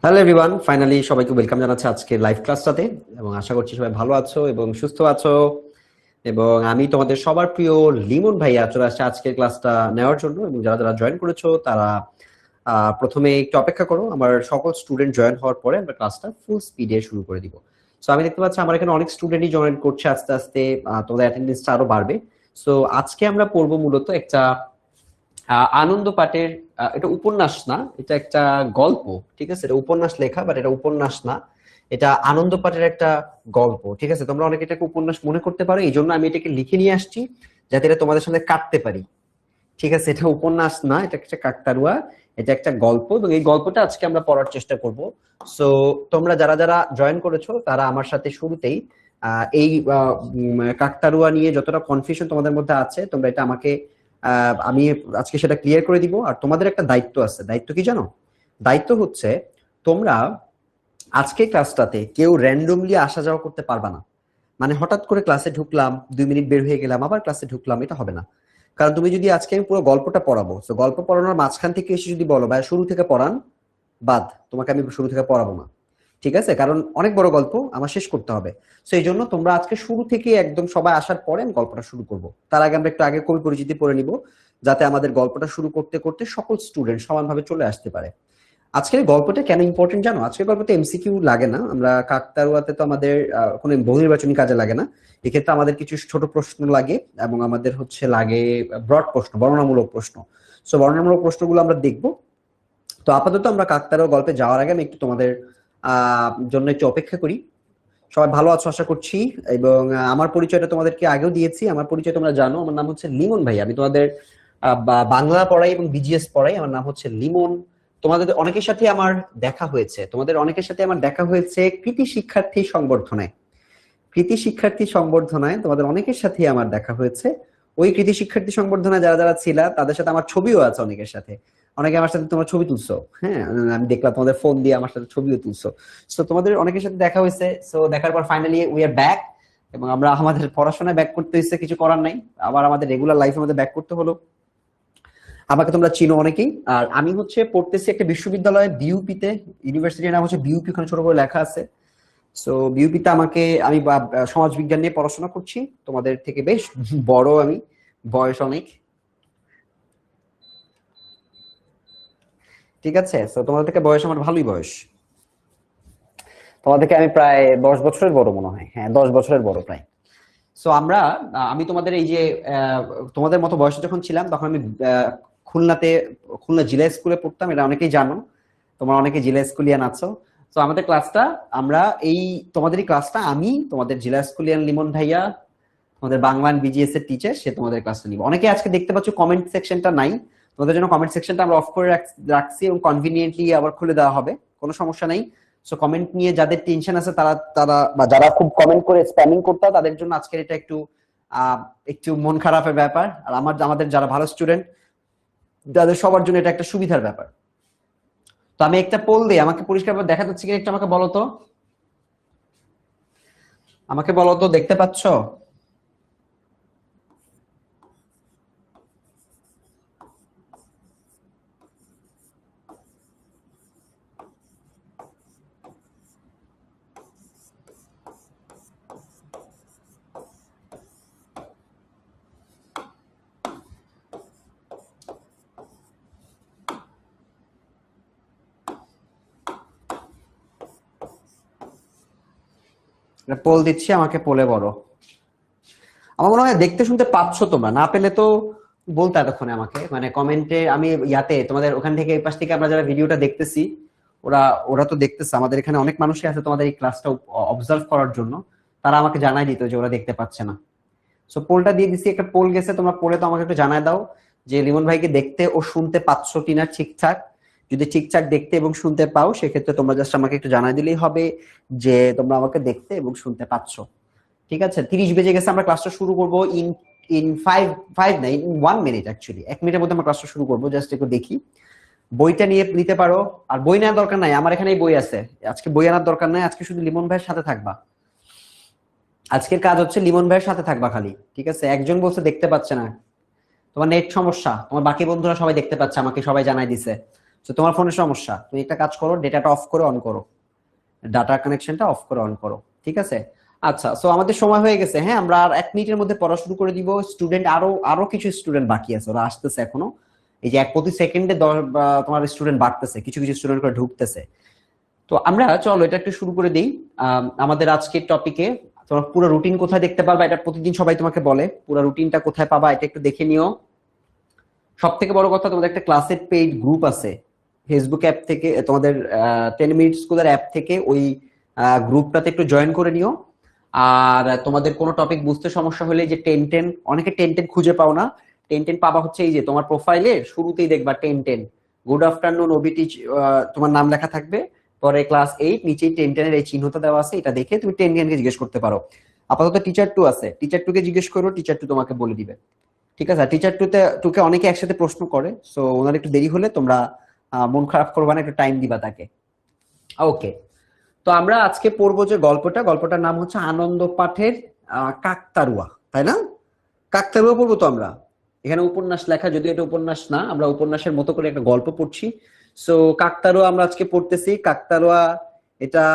Hello everyone, finally সবাইকে welcome জানাচ্ছি আজকে লাইভ ক্লাসটাতে। এবং আশা করছি সবাই ভালো আছো এবং সুস্থ আছো। এবং আমি তোমাদের সবার প্রিয় লিমন ভাইয়া চলে আসছে আজকের ক্লাসটা নেওয়ার জন্য। এবং যারা যারা জয়েন করেছো তারা প্রথমে একটু অপেক্ষা করো, আমার সকল স্টুডেন্ট জয়েন হওয়ার পরে আমরা ক্লাসটা ফুল স্পিডে শুরু করে দিব। সো আমি দেখতে পাচ্ছি আমার এখানে অনেক স্টুডেন্টই জয়েন করছে, আস্তে আস্তে তোমাদের অ্যাটেন্ডেন্সটা আরো বাড়বে। সো আজকে আমরা পড়বো মূলত একটা আনন্দ পাঠের, এটা উপন্যাস না, এটা একটা গল্প। ঠিক আছে, এটা উপন্যাস লেখা, বাট এটা উপন্যাস না, এটা আনন্দ পাঠের একটা গল্প। ঠিক আছে, তোমরা অনেকে এটাকে উপন্যাস মনে করতে পারো, এই জন্য আমি এটাকে লিখে নিয়ে আসছি যাতে এটা তোমাদের সাথে কাটতে পারি। ঠিক আছে, এটা উপন্যাস না, এটা একটা কাকতারুয়া, এটা একটা গল্প। এবং এই গল্পটা আজকে আমরা পড়ার চেষ্টা করব। সো তোমরা যারা যারা জয়েন করেছো তারা আমার সাথে শুরুতেই এই কাকতারুয়া নিয়ে যতটা কনফিউশন তোমাদের মধ্যে আছে, তোমরা এটা আমাকে আমি আজকে সেটা ক্লিয়ার করে দিব। আর তোমাদের একটা দায়িত্ব আছে। দায়িত্ব কি জানো? দায়িত্ব হচ্ছে তোমরা আজকে ক্লাসটাতে কেউ র্যান্ডমলি আসা যাওয়া করতে পারবা না। মানে হঠাৎ করে ক্লাসে ঢুকলাম, 2 মিনিট বের হয়ে গেলাম, আবার ক্লাসে ঢুকলাম, এটা হবে না। কারণ তুমি যদি আজকে আমি পুরো গল্পটা পড়াবো, তো গল্প পড়ানোর মাঝখান থেকে এসে যদি বলো ভাই শুরু থেকে পড়ান, বাদ, তোমাকে আমি শুরু থেকে পড়াবো না। ঠিক আছে, কারণ অনেক বড় গল্প আমার শেষ করতে হবে। তো এই জন্য তোমরা আজকে শুরু থেকে একদম সবাই আসার পরে আমি গল্পটা শুরু করব। তার আগে আমরা একটু আগে কবি পরিচিতি পড়ে নিব, যাতে আমাদের গল্পটা শুরু করতে করতে সকল স্টুডেন্ট সমানভাবে চলে আসতে পারে। আজকের গল্পটা কেন ইম্পর্টেন্ট জানো? আজকের গল্পতে এমসিকিউ লাগে না, আমরা কাকতারুয়াতে তো আমাদের কোনো বহুনির্বাচনী কাজে লাগে না। এক্ষেত্রে আমাদের কিছু ছোট প্রশ্ন লাগে এবং আমাদের হচ্ছে লাগে ব্রড প্রশ্ন, বর্ণনামূলক প্রশ্ন। সো বর্ণনামূলক প্রশ্নগুলো আমরা দেখব। তো আপাতত আমরা কাকতারুয়া গল্পে যাওয়ার আগে আমি একটু তোমাদের জন্য একটু অপেক্ষা করি। সবাই ভালো আছো আশা করছি। এবং আমার পরিচয়টা তোমাদেরকে আগেও দিয়েছি, আমার পরিচয় তোমরা জানো, আমার নাম হচ্ছে লিমন ভাই। আমি তোমাদের বাংলা পড়াই এবং বিজিএস পড়াই, আমার নাম হচ্ছে লিমন। তোমাদের অনেকের সাথে আমার দেখা হয়েছে, কৃতি শিক্ষার্থী সংবর্ধনায়। কৃতি শিক্ষার্থী সংবর্ধনায় তোমাদের অনেকের সাথে আমার দেখা হয়েছে। ওই কৃতি শিক্ষার্থী সংবর্ধনায় যারা যারা ছিল তাদের সাথে আমার ছবিও আছে অনেকের সাথে। অনেকে আমার সাথে তোমার ছবি তুলছো, হ্যাঁ, আমি দেখলাম তোমাদের ফোন দিয়ে আমার সাথে ছবিও তুলছো। সো তোমাদের অনেকের সাথে দেখা হয়েছে। সো দেখার পর ফাইনালি উই আর ব্যাক। এবং আমরা আমাদের পড়াশোনায় ব্যাক করতে হয়েছে, কিছু করার নাই, আবার আমাদের রেগুলার লাইফের মধ্যে ব্যাক করতে হলো। আমাকে তোমরা চিনো অনেকেই। আর আমি হচ্ছে পড়তেছি একটা বিশ্ববিদ্যালয়ে, বিইউপিতে। ইউনিভার্সিটির নাম হচ্ছে বিইউপি, ওখানে ছোট করে লেখা আছে। সো বিউপিতে আমি সমাজ বিজ্ঞান নিয়ে পড়াশোনা করছি, তোমাদের থেকে বেশ বড় আমি, বয়স অনেক। ঠিক আছে, তো তোমাদের থেকে বয়স আমার ভালোই বয়স, তোমাদের থেকে আমি প্রায় 10 বছরের বড় মনে হয়, হ্যাঁ 10 বছরের বড় প্রায়। সো আমি তোমাদের এই যে তোমাদের মতো বয়সে যখন ছিলাম তখন আমি খুলনাতে, খুলনা জিলা স্কুলে পড়তাম, এটা অনেকেই জানো, তোমরা অনেকে জিলা স্কুলিয়ান আছো। তো আমাদের ক্লাসটা আমরা এই তোমাদেরই ক্লাসটা আমি তোমাদের জিলা স্কুলিয়ান লিমন ভাইয়া, তোমাদের বাংলা বিজিএস এর টিচার, সে তোমাদের ক্লাসটা নিব। অনেকে আজকে দেখতে পাচ্ছ কমেন্ট সেকশনটা নাই, তোমাদের জন্য কমেন্ট সেকশনটা আমরা অফ করে রাখছি এবং কনভিনিয়েন্টলি আবার খুলে দেওয়া হবে, কোনো সমস্যা নেই। সো কমেন্ট নিয়ে যাদের টেনশন আছে তারা তারা বা যারা খুব কমেন্ট করে স্প্যামিং করতে, তাদের জন্য আজকের এটা একটু একটু মন খারাপের ব্যাপার। আর আমাদের যারা ভালো স্টুডেন্ট তাদের সবার জন্য এটা একটা সুবিধার ব্যাপার। তো আমি একটা পোল দিই, আমাকে পরিষ্কারভাবে দেখা যাচ্ছে কিনা একটু আমাকে বলো তো, দেখতে পাচ্ছ? পোল দিচ্ছি, আমাকে পোলে বলো। আমার মনে হয় দেখতে শুনতে পাচ্ছ তোমরা, না পেলে তো বলতে এতক্ষণে আমাকে, মানে কমেন্টে। আমি ইয়াতে তোমাদের ওখান থেকে এই পাশ থেকে আমরা যারা ভিডিওটা দেখতেছি, ওরা ওরা তো দেখতেছে, আমাদের এখানে অনেক মানুষই আছে তোমাদের এই ক্লাসটা অবজার্ভ করার জন্য, তারা আমাকে জানাই দিত যে ওরা দেখতে পাচ্ছে না। সো পোলটা দিয়ে দিচ্ছি, একটা পোল গেছে, তোমরা পড়ে তো আমাকে একটু জানায় দাও যে লিমন ভাইকে দেখতে ও শুনতে পাচ্ছ কিনা ঠিকঠাক। যদি ঠিকঠাক দেখতে এবং শুনতে পাও সেক্ষেত্রে তোমরা জাস্ট আমাকে একটু জানাই দিলেই হবে যে তোমরা আমাকে দেখতে এবং শুনতে পাচ্ছ। ঠিক আছে, 30 বেজে গেছে, আমরা ক্লাসটা শুরু করবো ইন ইন ফাইভ ফাইভ না, ইন 1 মিনিট, অ্যাকচুয়ালি 1 মিনিটের মধ্যে আমরা ক্লাসটা শুরু করবো। জাস্ট একটু দেখি, বইটা নিয়ে নিতে পারো। আর বই নেওয়ার দরকার নাই, আমার এখানেই বই আছে, আজকে বই আনার দরকার নাই। আজকে শুধু লিমন ভাইয়ের সাথে থাকবা, আজকের কাজ হচ্ছে লিমন ভাইয়ের সাথে থাকবা খালি। ঠিক আছে, একজন বলছে দেখতে পাচ্ছে না, তোমার নেট সমস্যা, তোমার বাকি বন্ধুরা সবাই দেখতে পাচ্ছে, আমাকে সবাই জানাই দিছে। তো তোমার ফোনের সমস্যা, তুমি একটা কাজ করো, ডেটাটা অফ করে অন করো, ডাটা কানেকশনটা অফ করে অন করো, ঠিক আছে? আচ্ছা, সো আমাদের সময় হয়ে গেছে, হ্যাঁ, আমরা আর 1 মিনিটের মধ্যে পড়া শুরু করে দিব। স্টুডেন্ট আরো আরো কিছু স্টুডেন্ট বাকি আছে, ওরা আসতেছে এখনো। এই যে প্রতি সেকেন্ডে তোমার স্টুডেন্ট বাড়তেছে, কিছু কিছু স্টুডেন্ট করে ঢুকতেছে। তো আমরা চলো এটা একটু শুরু করে দিই। আমাদের আজকের টপিকে তোমার পুরো রুটিন কোথায় দেখতে পারবা, এটা প্রতিদিন সবাই তোমাকে বলে, পুরো রুটিনটা কোথায় পাবা এটা একটু দেখে নিও। সব থেকে বড় কথা, তোমাদের একটা ক্লাসের পেইড গ্রুপ আছে ফেসবুক অ্যাপ থেকে, তোমাদের 10 মিনিট স্কুলের অ্যাপ থেকে ওই গ্রুপটাতে একটু জয়েন করে নিও। আর তোমাদের কোনো টপিক বুঝতে সমস্যা হলে, যে 10-10, অনেকে 10-10 খুঁজে পাও না, 10-10 পাবা হচ্ছে এই যে তোমার প্রোফাইলের শুরুতেই দেখবা 10-10, গুড আফটারনুন ওবিটি, তোমার নাম লেখা থাকবে, পরে ক্লাস 8, নিচেই 10-10 এর এই চিহ্নটা দেওয়া আছে, এটা দেখে তুমি 10-10 কে জিজ্ঞেস করতে পারো। আপাতত টিচার 2 আছে, টিচার 2 কে জিজ্ঞেস করো, টিচার 2 তোমাকে বলে দিবে, ঠিক আছে? টিচার 2 কে অনেকে একসাথে প্রশ্ন করে, সো ওনার একটু দেরি হলে তোমরা মন খারাপ করবা না, একটু টাইম দিবা তাকে। ওকে, তো আমরা আজকে পড়বো যে গল্পটার নাম হচ্ছে আনন্দ পাঠের কাকতারুয়া, তাই না? কাকতারুয়া পড়বো তো আমরা। এখানে উপন্যাস লেখা, যদিও এটা উপন্যাস না, আমরা উপন্যাসের মতো করে একটা গল্প পড়ছি। সো কাকতারুয়া আমরা আজকে পড়তেছি। কাকতারুয়া এটা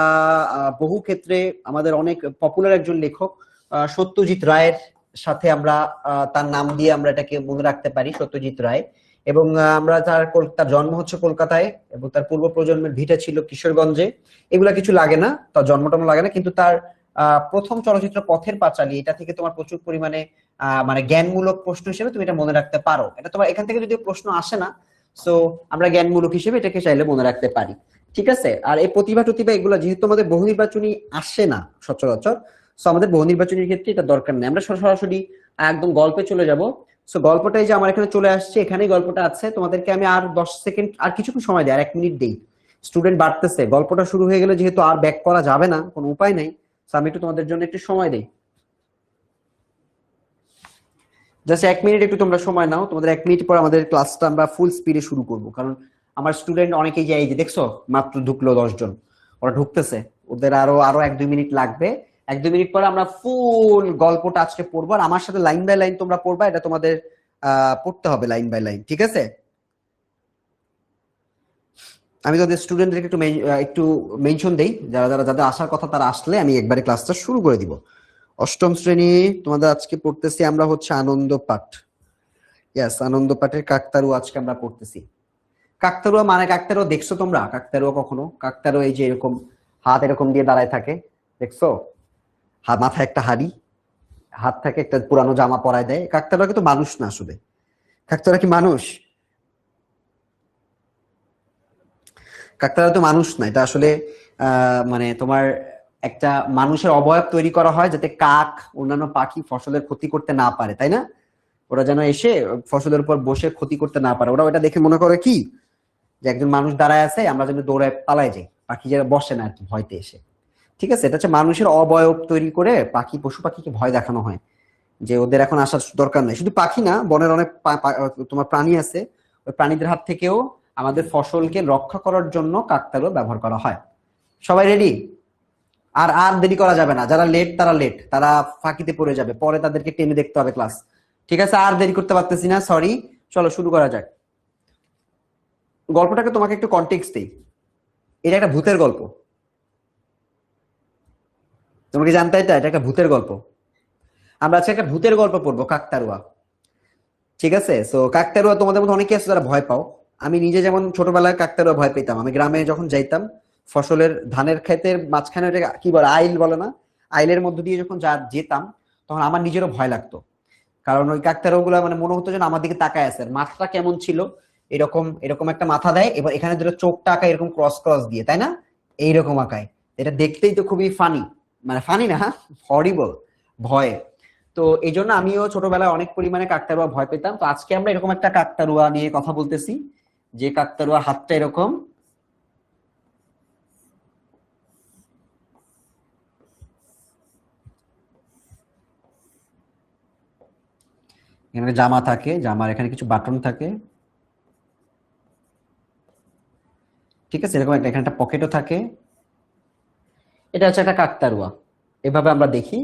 বহু ক্ষেত্রে আমাদের অনেক পপুলার একজন লেখক সত্যজিৎ রায়ের সাথে আমরা তার নাম দিয়ে আমরা এটাকে মনে রাখতে পারি, সত্যজিৎ রায়। এবং আমরা তার জন্ম হচ্ছে কলকাতায়, এবং তার পূর্ব প্রজন্মের ভিটা ছিল কিশোরগঞ্জে। এগুলা কিছু লাগে না, তার জন্মটম লাগে না, কিন্তু তার প্রথম চলচ্চিত্র পথের পাঁচালী, এটা থেকে তোমার প্রচুর পরিমাণে মানে জ্ঞানমূলক প্রশ্ন হিসেবে তুমি এটা মনে রাখতে পারো। এটা তোমার এখান থেকে যদি প্রশ্ন আসে না, সো আমরা জ্ঞানমূলক হিসেবে এটাকে চাইলে মনে রাখতে পারি, ঠিক আছে? আর এই প্রতিভা টতিভা এগুলো যেহেতু আমাদের বহু নির্বাচনী আসে না সচরাচর, সো আমাদের বহু নির্বাচনীর ক্ষেত্রে এটা দরকার নেই, আমরা সরাসরি একদম গল্পে চলে যাব। সো গল্পটাই যে আমার এখানে চলে আসছে, এখানেই গল্পটা আছে। তোমাদেরকে আমি আর 10 সেকেন্ড, আর কিছুক্ষণ সময় দিই, আর 1 মিনিট দিই। স্টুডেন্ট বাড়তেছে, গল্পটা শুরু হয়ে গেলে যেহেতু আর ব্যাক করা যাবে না, কোনো উপায় নাই, সো আমি একটু তোমাদের জন্য একটু সময় দিই, জাস্ট 1 মিনিট একটু তোমরা সময় নাও। তোমাদের 1 মিনিট পর আমাদের ক্লাসটা আমরা ফুল স্পিডে শুরু করব, কারণ আমার স্টুডেন্ট অনেকেই যে এই যে দেখছো মাত্র ঢুকলো 10 জন, ওরা ঢুকতেছে, ওদের আরো আরো 1-2 মিনিট লাগবে। 1-2 মিনিট পরে আমরা ফুল গল্পটা আজকে পড়বো, আর আমার সাথে লাইন বাই লাইন তোমরা পড়বা, এটা তোমাদের পড়তে হবে লাইন বাই লাইন, ঠিক আছে? আমি তোদের স্টুডেন্টদেরকে একটু মেনশন দেই, যাদের আসার কথা তারা আসলে আমি একবারে ক্লাসটা শুরু করে দিব। অষ্টম শ্রেণী, তোমাদের আজকে পড়তেছি আমরা হচ্ছে আনন্দ পাঠ। ইয়েস, আনন্দ পাঠের কাকতারুয়া আজকে আমরা পড়তেছি। কাকতারুয়া মানে, কাকতারুয়া দেখছো তোমরা? কাকতারুয়া কখনো? কাকতারুয়া এই যে এরকম হাত এরকম দিয়ে দাঁড়ায় থাকে, দেখছো? হাত, মাথায় একটা হাড়ি, হাত থাকে, একটা পুরানো জামা পরায় দেয়। কাকতারুয়া কিন্তু মানুষ না আসলে। কাকতারুয়া কি মানুষ? কাকতারুয়া তো মানুষ না, এটা আসলে মানে তোমার একটা মানুষের অবয়ব তৈরি করা হয় যাতে কাক অন্যান্য পাখি ফসলের ক্ষতি করতে না পারে, তাই না? ওরা যেন এসে ফসলের উপর বসে ক্ষতি করতে না পারে। ওরা ওটা দেখে মনে করে কি, যে একজন মানুষ দাঁড়ায় আছে, আমরা যেন দৌড়ায় পালাই যাই, পাখি যারা বসে না আর কি ভয়তে এসে, ঠিক আছে? এটা হচ্ছে মানুষের অবয়ব তৈরি করে পশু পাখিকে ভয় দেখানো হয়, যে ওদের এখন আসার দরকার নেই। শুধু পাখি না, বনের অনেক তোমার প্রাণী আছে, ওই প্রাণীদের হাত থেকেও আমাদের ফসলকে রক্ষা করার জন্য কাকতাড়ুয়া ব্যবহার করা হয়। সবাই রেডি? আর আর দেরি করা যাবে না, যারা লেট তারা লেট, তারা ফাঁকিতে পড়ে যাবে, পরে তাদেরকে টেনে দেখতে হবে ক্লাস, ঠিক আছে? আর দেরি করতে পারতেছি না, সরি। চলো শুরু করা যাক। গল্পটাকে তোমাকে একটু কনটেক্সট দেই, এটা একটা ভূতের গল্প। তোমাকে জানতে, এটা একটা ভূতের গল্প। আমরা আজকে একটা ভূতের গল্প পড়বো, কাকতাড়ুয়া, ঠিক আছে? সো কাকতাড়ুয়া তোমাদের মধ্যে অনেকে আছে যারা ভয় পাও। আমি নিজে যেমন ছোটবেলায় কাকতাড়ুয়া ভয় পেতাম। আমি গ্রামে যখন যাইতাম, ফসলের ধানের ক্ষেতের মাঝখানে কি বলে, আইল বলে না, আইলের মধ্যে দিয়ে যখন যেতাম, তখন আমার নিজেরও ভয় লাগতো। কারণ ওই কাকতাড়ুয়া গুলা মানে মনে হতো যেন আমার দিকে তাকায় আছে। আর মাথাটা কেমন ছিল, এরকম এরকম একটা মাথা দেয়, এবার এখানে দুটো চোখটা আঁকায় এরকম ক্রস ক্রস দিয়ে, তাই না? এইরকম আঁকায়। এটা দেখতেই তো খুবই ফানি, মানে ফানি না, হরিবল, ভয়। তো এই জন্য আমিও ছোটবেলায় অনেক পরিমাণে কাকতাড়ুয়া ভয় পেতাম। তো আজকে আমরা এরকম একটা কাকতাড়ুয়া নিয়ে কথা বলতেছি, যে কাকতাড়ুয়া হাতটা এরকম, এখানে জামা থাকে, জামার এখানে কিছু বাটন থাকে, ঠিক আছে? এরকম একটা এখানে একটা পকেটও থাকে। এটা হচ্ছে একটা কাকতাড়ুয়া, এভাবে আমরা দেখি।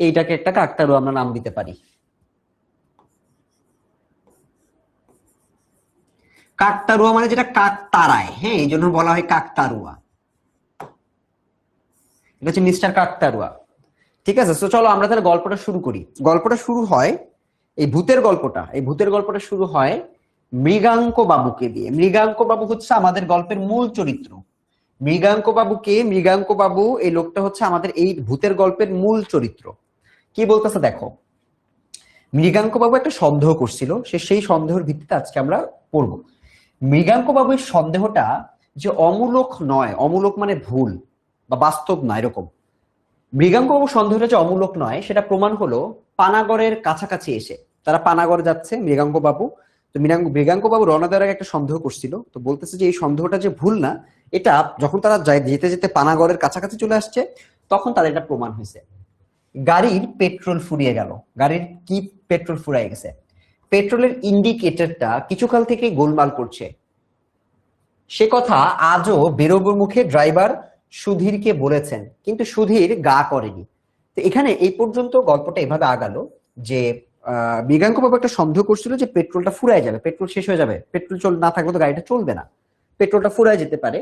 এইটাকে একটা কাকতাড়ুয়া আমরা নাম দিতে পারি। কাকতাড়ুয়া মানে যেটা কাক তাড়ায়, হ্যাঁ, এই জন্য বলা হয় কাকতাড়ুয়া। এটা হচ্ছে মিস্টার কাকতাড়ুয়া। ঠিক আছে, তো চলো আমরা তাহলে গল্পটা শুরু করি। গল্পটা শুরু হয়, এই ভূতের গল্পটা শুরু হয় মৃগাঙ্ক বাবুকে দিয়ে। মৃগাঙ্ক বাবু হচ্ছে আমাদের গল্পের মূল চরিত্র। মৃগাঙ্ক বাবু এই লোকটা হচ্ছে আমাদের এই ভূতের গল্পের মূল চরিত্র। কি বলতেছে দেখো, মৃগাঙ্ক বাবু একটা সন্দেহ করছিল, সেই সন্দেহের ভিত্তিতে আজকে আমরা পড়বো। মৃগাঙ্ক বাবুর সন্দেহটা যে অমূলক নয়, অমূলক মানে ভুল বা বাস্তব না এরকম। মৃগাঙ্ক বাবু সন্দেহটা যে অমূলক নয় সেটা প্রমাণ হলো পানাগড়ের কাছাকাছি এসে। তারা পানাগড় যাচ্ছে মৃগাঙ্ক বাবু, তো মৃগাঙ্ক বাবু রওনা দেওয়ার আগে একটা সন্দেহ করছিল, তো বলতেছে যে এই সন্দেহটা যে ভুল না, এটা যখন তারা যেতে যেতে পানাগড়ের কাছাকাছি চলে আসছে তখন তাদের এটা প্রমাণ হয়েছে। গাড়ির পেট্রোল ফুরিয়ে গেল। গাড়ির কি পেট্রোল ফুরিয়ে গেছে, পেট্রোলের ইন্ডিকেটরটা কিছুকাল থেকে গোলমাল করছে। সে কথা আজও বেরোবার মুখে ড্রাইভার সুধীরকে বলেছেন, কিন্তু সুধীর গা করেনি। তো এখানে এই পর্যন্ত গল্পটা এভাবে আগালো যে মৃগাঙ্ক বাবু একটা সন্দেহ করছিল যে পেট্রোলটা ফুরায় যাবে, পেট্রোল শেষ হয়ে যাবে, পেট্রোল না থাকলে তো গাড়িটা চলবে না, পেট্রোলটা ফুরায় যেতে পারে।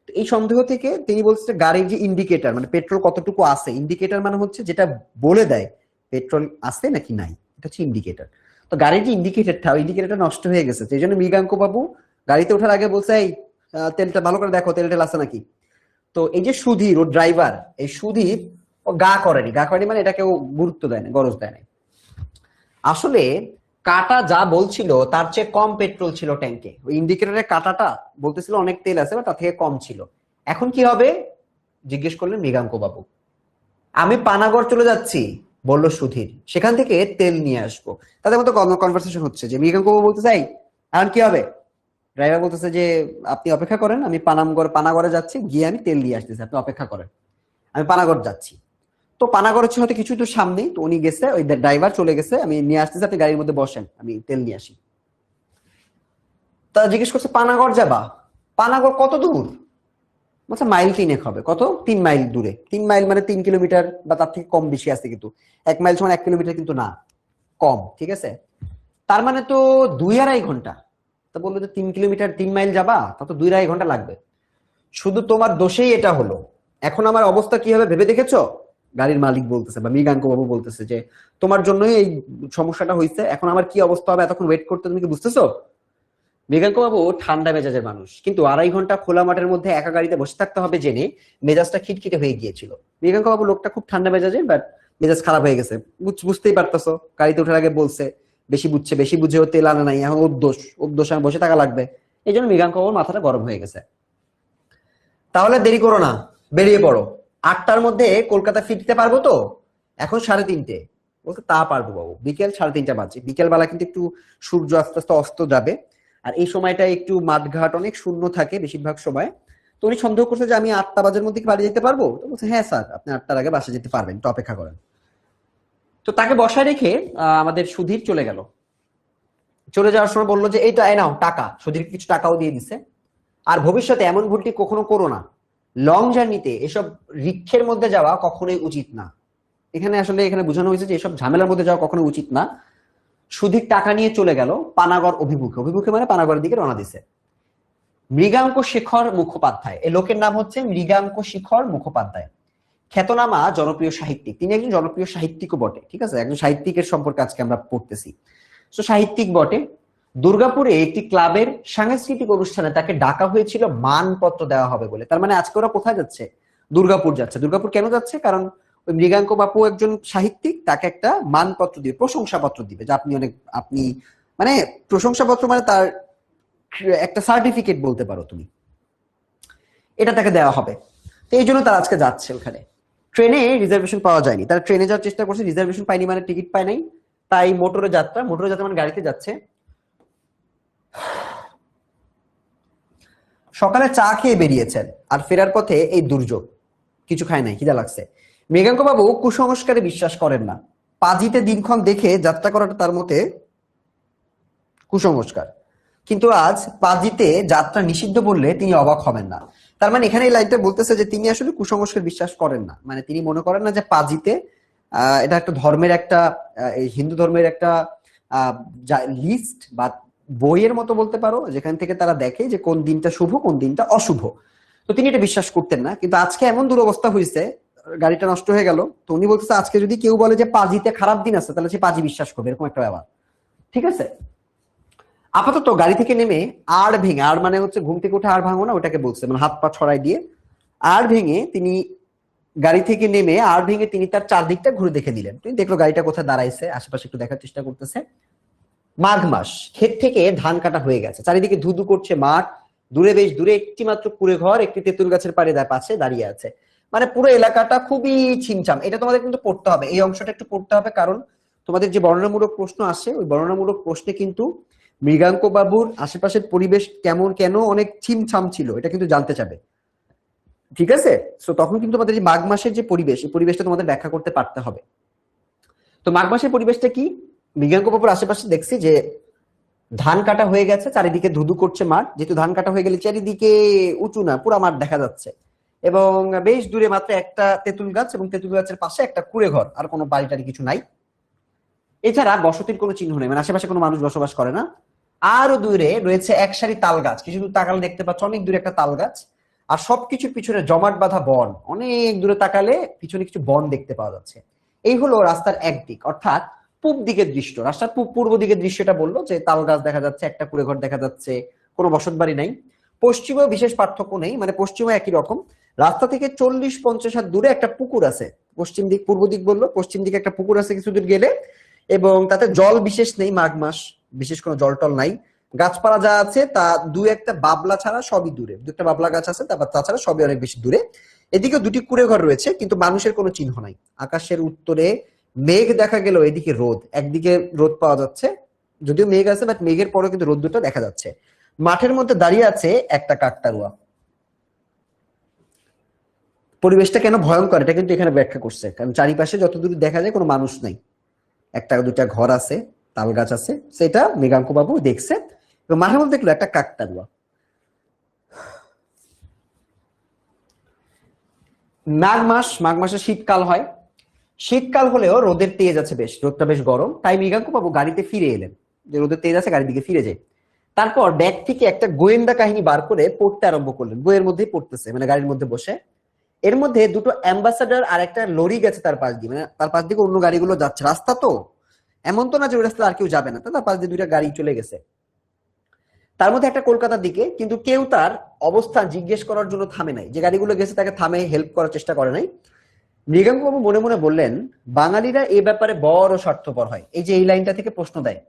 তো এই সন্দেহ থেকে তিনি বলছে গাড়ির যে ইন্ডিকেটর, মানে পেট্রোল কতটুকু আছে, ইন্ডিকেটর মানে হচ্ছে যেটা বলে দেয় পেট্রোল আছে নাকি নাই, এটা হচ্ছে ইন্ডিকেটর। তো গাড়ির যে ইন্ডিকেটরটা নষ্ট হয়ে গেছে, সেই জন্য মৃগাঙ্ক বাবু গাড়িতে ওঠার আগে বলছে এই তেলটা ভালো করে দেখো, তেল আছে নাকি। তো এই যে সুধীর ও ড্রাইভার, এই সুধীর ও গা করেনি মানে এটা কেউ গুরুত্ব দেয় না, গরজ দেয় না। আসলে কাটা যা বলছিল তার চেয়ে কম পেট্রোল ছিল ট্যাঙ্কে। ওই ইন্ডিকেটরের কাটাটা বলতেছিল অনেক তেল আছে, বা তার থেকে কম ছিল। এখন কি হবে জিজ্ঞেস করলেন মৃগাঙ্ক বাবু। আমি পানাগড় চলে যাচ্ছি, বলল সুধীর, সেখান থেকে তেল নিয়ে আসবো। তাদের মতো কনভারসেশন হচ্ছে যে মৃগাঙ্ক বাবু বলতে চাই এখন কি হবে, ড্রাইভার বলতেছে যে আপনি অপেক্ষা করেন, আমি পানাগড়ে যাচ্ছি, গিয়ে আমি তেল দিয়ে আসতেছি, আপনি অপেক্ষা করেন, আমি পানাগড় যাচ্ছি। তো পানাগড় হচ্ছে হয়তো কিছু তো সামনেই, তো উনি গেছে, ওই ড্রাইভার চলে গেছে, আমি নিয়ে আসতেছি, আপনি গাড়ির মধ্যে বসেন, আমি তেল নিয়ে আসি। তা জিজ্ঞেস করছে পানাগড় যাবা, পানাগড় কত দূর, বলছে মাইল 3 হবে। কত? 3 মাইল দূরে। 3 মাইল মানে 3 কিলোমিটার বা তার থেকে কম বেশি আছে, কিন্তু 1 মাইল সমান 1 কিলোমিটার কিন্তু না, কম, ঠিক আছে। তার মানে তো 2-2.5 ঘন্টা। তো বললো যে 3 কিলোমিটার 3 মাইল যাবা, তা তো 2-2.5 ঘন্টা লাগবে। শুধু তোমার দোষেই এটা হলো, এখন আমার অবস্থা কি হবে ভেবে দেখেছো? গাড়ির মালিক বলতেছে বা মৃগাঙ্ক বাবু বলতেছে যে তোমার জন্যই এই সমস্যাটা হয়েছে, এখন আমার কি অবস্থা হবে এতক্ষণ ওয়েট করতে, তুমি কি বুঝতেছো? মৃগাঙ্ক বাবু ঠান্ডা মেজাজের মানুষ, কিন্তু 2.5 ঘন্টা খোলা মাঠের মধ্যে একা গাড়িতে বসে থাকতে হবে জেনে মেজাজটা খিটখিটে হয়ে গিয়েছিল। মৃগাঙ্ক বাবু লোকটা খুব ঠান্ডা মেজাজের, বাট মেজাজ খারাপ হয়ে গেছে। বুঝতেই পারতেছো, গাড়িতে ওঠার আগে বলছে বেশি বুঝেও তেল আনা নাই, এখন ওর দোষ আমি বসে থাকা লাগবে। এই জন্য মৃগাঙ্ক বাবুর মাথাটা গরম হয়ে গেছে। তাহলে দেরি করো না, বেরিয়ে পড়ো, 8টার মধ্যে কলকাতা ফিরতে পারবো তো? এখন 3:30। বলতে তা পারবো বাবু, বিকেল 3:30 বাজে, বিকেল বেলা কিন্তু একটু সূর্য আস্তে আস্তে অস্ত যাবে, আর এই সময়টা একটু মাঠঘাট অনেক শূন্য থাকে বেশিরভাগ সময়। তো উনি সন্দেহ করছে যে আমি 8টা বাজের মধ্যে কি বাড়ি যেতে পারবো, তো বলছে হ্যাঁ স্যার, আপনি 8টার আগে বাসা যেতে পারবেন, তো অপেক্ষা করেন। তো তাকে বসায় রেখে আমাদের সুধীর চলে গেল। চলে যাওয়ার সময় বললো যে এইটা এই নাও টাকা, সুধীর কিছু টাকাও দিয়ে দিছে। আর ভবিষ্যতে এমন ভুলটি কখনো করো না, লং জার্নিতে এসব রিক্সের মধ্যে যাওয়া কখনোই উচিত না। এখানে বোঝানো হয়েছে যে এসব ঝামেলার মধ্যে যাওয়া কখনো উচিত না। সুধীর টাকা নিয়ে চলে গেল পানাগড় অভিমুখে মানে পানাগড়ের দিকে রওনা দিছে। মৃগাঙ্ক শেখর মুখোপাধ্যায়, এই লোকের নাম হচ্ছে মৃগাঙ্ক শেখর মুখোপাধ্যায়, খ্যাতনামা জনপ্রিয় সাহিত্যিক। তিনি একজন জনপ্রিয় সাহিত্যিকও বটে, ঠিক আছে, একজন সাহিত্যিকের সম্পর্কে আজকে আমরা পড়তেছি। তো সাহিত্যিক বটে। দুর্গাপুরে একটি ক্লাবের সাংস্কৃতিক অনুষ্ঠানে তাকে ডাকা হয়েছিল মানপত্র দেওয়া হবে বলে। তার মানে আজকে ওরা কোথায় যাচ্ছে? দুর্গাপুর যাচ্ছে। দুর্গাপুর কেন যাচ্ছে? কারণ ওই মৃগাঙ্ক বাপু একজন সাহিত্যিক, তাকে একটা মানপত্র দিবে, প্রশংসাপত্র দিবে, যে আপনি মানে প্রশংসাপত্র মানে তার একটা সার্টিফিকেট বলতে পারো তুমি, এটা তাকে দেওয়া হবে। তো এই জন্য তারা আজকে যাচ্ছে ওখানে। ট্রেনে রিজার্ভেশন পাওয়া যায়নি, তারা ট্রেনে যাওয়ার চেষ্টা করছে, রিজার্ভেশন পায়নি মানে টিকিট পায় নাই, তাই মোটরে যাত্রা মানে গাড়িতে যাচ্ছে। সকালে চা খেয়ে বেরিয়েছেন, আর ফেরার পথে এই দুর্যোগ, কিছু খায় নাই, খিদা লাগছে। মৃগাঙ্ক বাবু কুসংস্কারে বিশ্বাস করেন না, পাজিতে দিনক্ষণ দেখে যাত্রা করাটা তার মতে কুসংস্কার, কিন্তু আজ পাজিতে যাত্রা নিষিদ্ধ বললে তিনি অবাক হবেন না। তার মানে এখানে এই লাইনটা বলতেছে যে তিনি আসলে কুসংস্কার বিশ্বাস করেন না, মানে তিনি মনে করেন না যে পাজিতে এটা একটা ধর্মের একটা হিন্দু ধর্মের একটা লিস্ট বা বইয়ের মতো বলতে পারো, যেখান থেকে তারা দেখে যে কোন দিনটা শুভ কোন দিনটা অশুভ। তো তিনি এটা বিশ্বাস করতেন না, কিন্তু আজকে এমন দুরবস্থা হয়েছে, গাড়িটা নষ্ট হয়ে গেল, তো উনি বলতেছে আজকে যদি কেউ বলে যে পাজিতে খারাপ দিন আছে, তাহলে সে পাজি বিশ্বাস করবে, এরকম একটা ব্যাপার। ঠিক আছে, আপাতত গাড়ি থেকে নেমে আড় ভেঙে, আড় মানে হচ্ছে ঘুম থেকে উঠে আড় ভাঙো না, ওটাকে বলছে, মানে হাত পা ছড়াই দিয়ে আড় ভেঙে তিনি গাড়ি থেকে নেমে আড় ভেঙে তিনি তার চারদিকটা ঘুরে দেখে দিলেন। তিনি দেখলো গাড়িটা কোথায় দাঁড়াইছে, আশেপাশে একটু দেখার চেষ্টা করতেছে। মাঘ মাস, ক্ষেত থেকে ধান কাটা হয়ে গেছে, চারিদিকে ধুধু করছে মাঠ, দূরে বেশ দূরে একটি মাত্র কুড়ে ঘর একটি তেঁতুল গাছের পাশে দাঁড়িয়ে আছে। মানে পুরো এলাকাটা খুবই ছিমছাম। এটা তোমাদের কিন্তু পড়তে হবে, এই অংশটা একটু পড়তে হবে, কারণ তোমাদের যে বর্ণনামূলক প্রশ্ন আসে ওই বর্ণনামূলক প্রশ্নে কিন্তু মৃগাঙ্ক বাবুর আশেপাশের পরিবেশ কেমন, কেন অনেক ছিমছাম ছিল, এটা কিন্তু জানতে চাবে। ঠিক আছে, তো তখন কিন্তু তোমাদের যে মাঘ মাসের যে পরিবেশ, এই পরিবেশটা তোমাদের ব্যাখ্যা করতে পারতে হবে। তো মাঘ মাসের পরিবেশটা কি? মৃগাঙ্ক বাবুর আশেপাশে দেখছি যে ধান কাটা হয়ে গেছে, চারিদিকে ধুধু করছে মাঠ, যেহেতু ধান কাটা হয়ে গেলে চারিদিকে উঁচু না, পুরা মাঠ দেখা যাচ্ছে, এবং বেশ দূরে মাত্র একটা তেঁতুল গাছ, এবং তেঁতুল গাছের পাশে একটা কুড়ে ঘর, আর কোনো বাড়ি টাড়ি কিছু নাই। এছাড়া বসতির কোনো চিহ্ন নেই, মানে আশেপাশে কোনো মানুষ বসবাস করে না। আরো দূরে রয়েছে এক সারি তাল গাছ, কিছু দূর তাকালে দেখতে পাচ্ছ অনেক দূরে একটা তাল গাছ, আর সবকিছুর পিছনে জমাট বাঁধা বন, অনেক দূরে তাকালে পিছনে কিছু বন দেখতে পাওয়া যাচ্ছে। এই হলো রাস্তার একদিক, অর্থাৎ পূব দিকের দৃশ্য। রাস্তার পূর্ব দিকের দৃশ্যটা বললো যে তাল গাছ দেখা যাচ্ছে, একটা কুড়ে ঘর দেখা যাচ্ছে, কোনো বসত বাড়ি নাই। পশ্চিমেও বিশেষ পার্থক্য নেই, মানে পশ্চিমে একই রকম। রাস্তা থেকে 40-50 হাত দূরে একটা পুকুর আছে, পশ্চিম দিক পূর্ব দিক বললো, পশ্চিম দিকে একটা পুকুর আছে কিছু দূর গেলে, এবং তাতে জল বিশেষ নেই, মাঘ মাস বিশেষ কোনো জল টল নাই। গাছপালা যা আছে তা দু একটা বাবলা ছাড়া সবই দূরে, দু একটা বাবলা গাছ আছে, তারপর তাছাড়া সবই অনেক বেশি দূরে। এদিকে দুটি কুড়ে ঘর রয়েছে, কিন্তু মানুষের কোনো চিহ্ন নাই। আকাশের উত্তরে মেঘ দেখা গেল, এদিকে রোদ, একদিকে রোদ পাওয়া যাচ্ছে, যদিও মেঘ আছে বাট মেঘের পরেও কিন্তু রোদ দুটো দেখা যাচ্ছে। মাঠের মধ্যে দাঁড়িয়ে আছে একটা কাকতাড়ুয়া। পরিবেশটা কেন ভয়ঙ্কর এটা কিন্তু এখানে ব্যাখ্যা করছে, কারণ চারিপাশে যতদূর দেখা যায় কোনো মানুষ নাই, একটা দুটা ঘর আছে, তাল গাছ আছে, সেটা মৃগাঙ্ক বাবু দেখছে, এবং মাঠের মধ্যে দেখলো একটা কাকতাড়ুয়া। মাঘ মাসে শীতকাল হয়, শীতকাল হলেও রোদের তেজ আছে বেশ, রোদটা বেশ গরম, তাই মৃগাঙ্ক বাবু গাড়িতে ফিরে এলেন, যে রোদের তেজ আছে গাড়ির দিকে ফিরে যায়। তারপর ব্যাগ থেকে একটা গোয়েন্দা কাহিনী বার করে পড়তে আরম্ভ করলেন, বইয়ের মধ্যেই পড়তেছে, মানে গাড়ির মধ্যে বসে। এর মধ্যে দুটো অ্যাম্বাসাডার আর একটা লরি গেছে তার পাশ দিয়ে, মানে তার পাশ দিকে অন্য গাড়িগুলো যাচ্ছে, রাস্তা তো এমন তো না যে ওই রাস্তা আর কেউ যাবে না, তার পাশ দিয়ে দুইটা গাড়ি চলে গেছে। তার মধ্যে একটা কলকাতার দিকে, কিন্তু কেউ তার অবস্থান জিজ্ঞেস করার জন্য থামে নাই, যে গাড়িগুলো গেছে তাকে থামে হেল্প করার চেষ্টা করে নাই। মৃগাঙ্কবাবু মনে মনে বললেন, বাঙালিরা এই ব্যাপারে বড় স্বার্থপর হয়। এই যে এই লাইনটা থেকে প্রশ্ন দেয়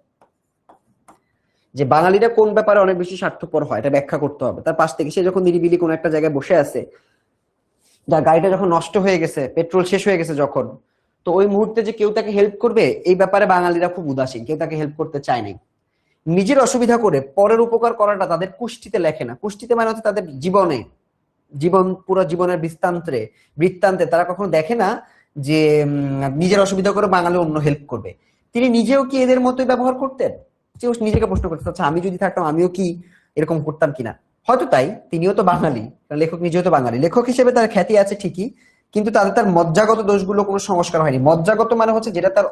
যে বাঙালিরা কোন ব্যাপারে অনেক বেশি স্বার্থপর হয়, এটা ব্যাখ্যা করতে হবে। তার পাশ থেকে সে যখন নিরিবিলি কোনো একটা জায়গায় বসে আছে, যার গাড়িটা যখন নষ্ট হয়ে গেছে, পেট্রোল শেষ হয়ে গেছে যখন, তো ওই মুহূর্তে যে কেউ তাকে হেল্প করবে এই ব্যাপারে বাঙালিরা খুব উদাসীন, কেউ তাকে হেল্প করতে চায় নাই। নিজের অসুবিধা করে পরের উপকার করাটা তাদের কুষ্টিতে লেখে না। কুষ্টিতে মানে হচ্ছে তাদের জীবনে, পুরো জীবনের বৃত্তান্তে তারা কখনো দেখে না যে নিজের অসুবিধা করে বাঙালি অন্য হেল্প করবে। তিনি নিজেও কি এদের মতোই ব্যবহার করতেন? নিজেকে প্রশ্ন করতে, আচ্ছা আমি যদি থাকতাম আমিও কি এরকম করতাম কিনা? হয়তো তাই, তিনিও তো বাঙালি, লেখক নিজেও তো বাঙালি, লেখক হিসেবে তার খ্যাতি আছে ঠিকই, কিন্তু তার মজ্জাগত দোষগুলো কোনো সংস্কার হয়নি। মজ্জাগত মানে হচ্ছে যেটা তার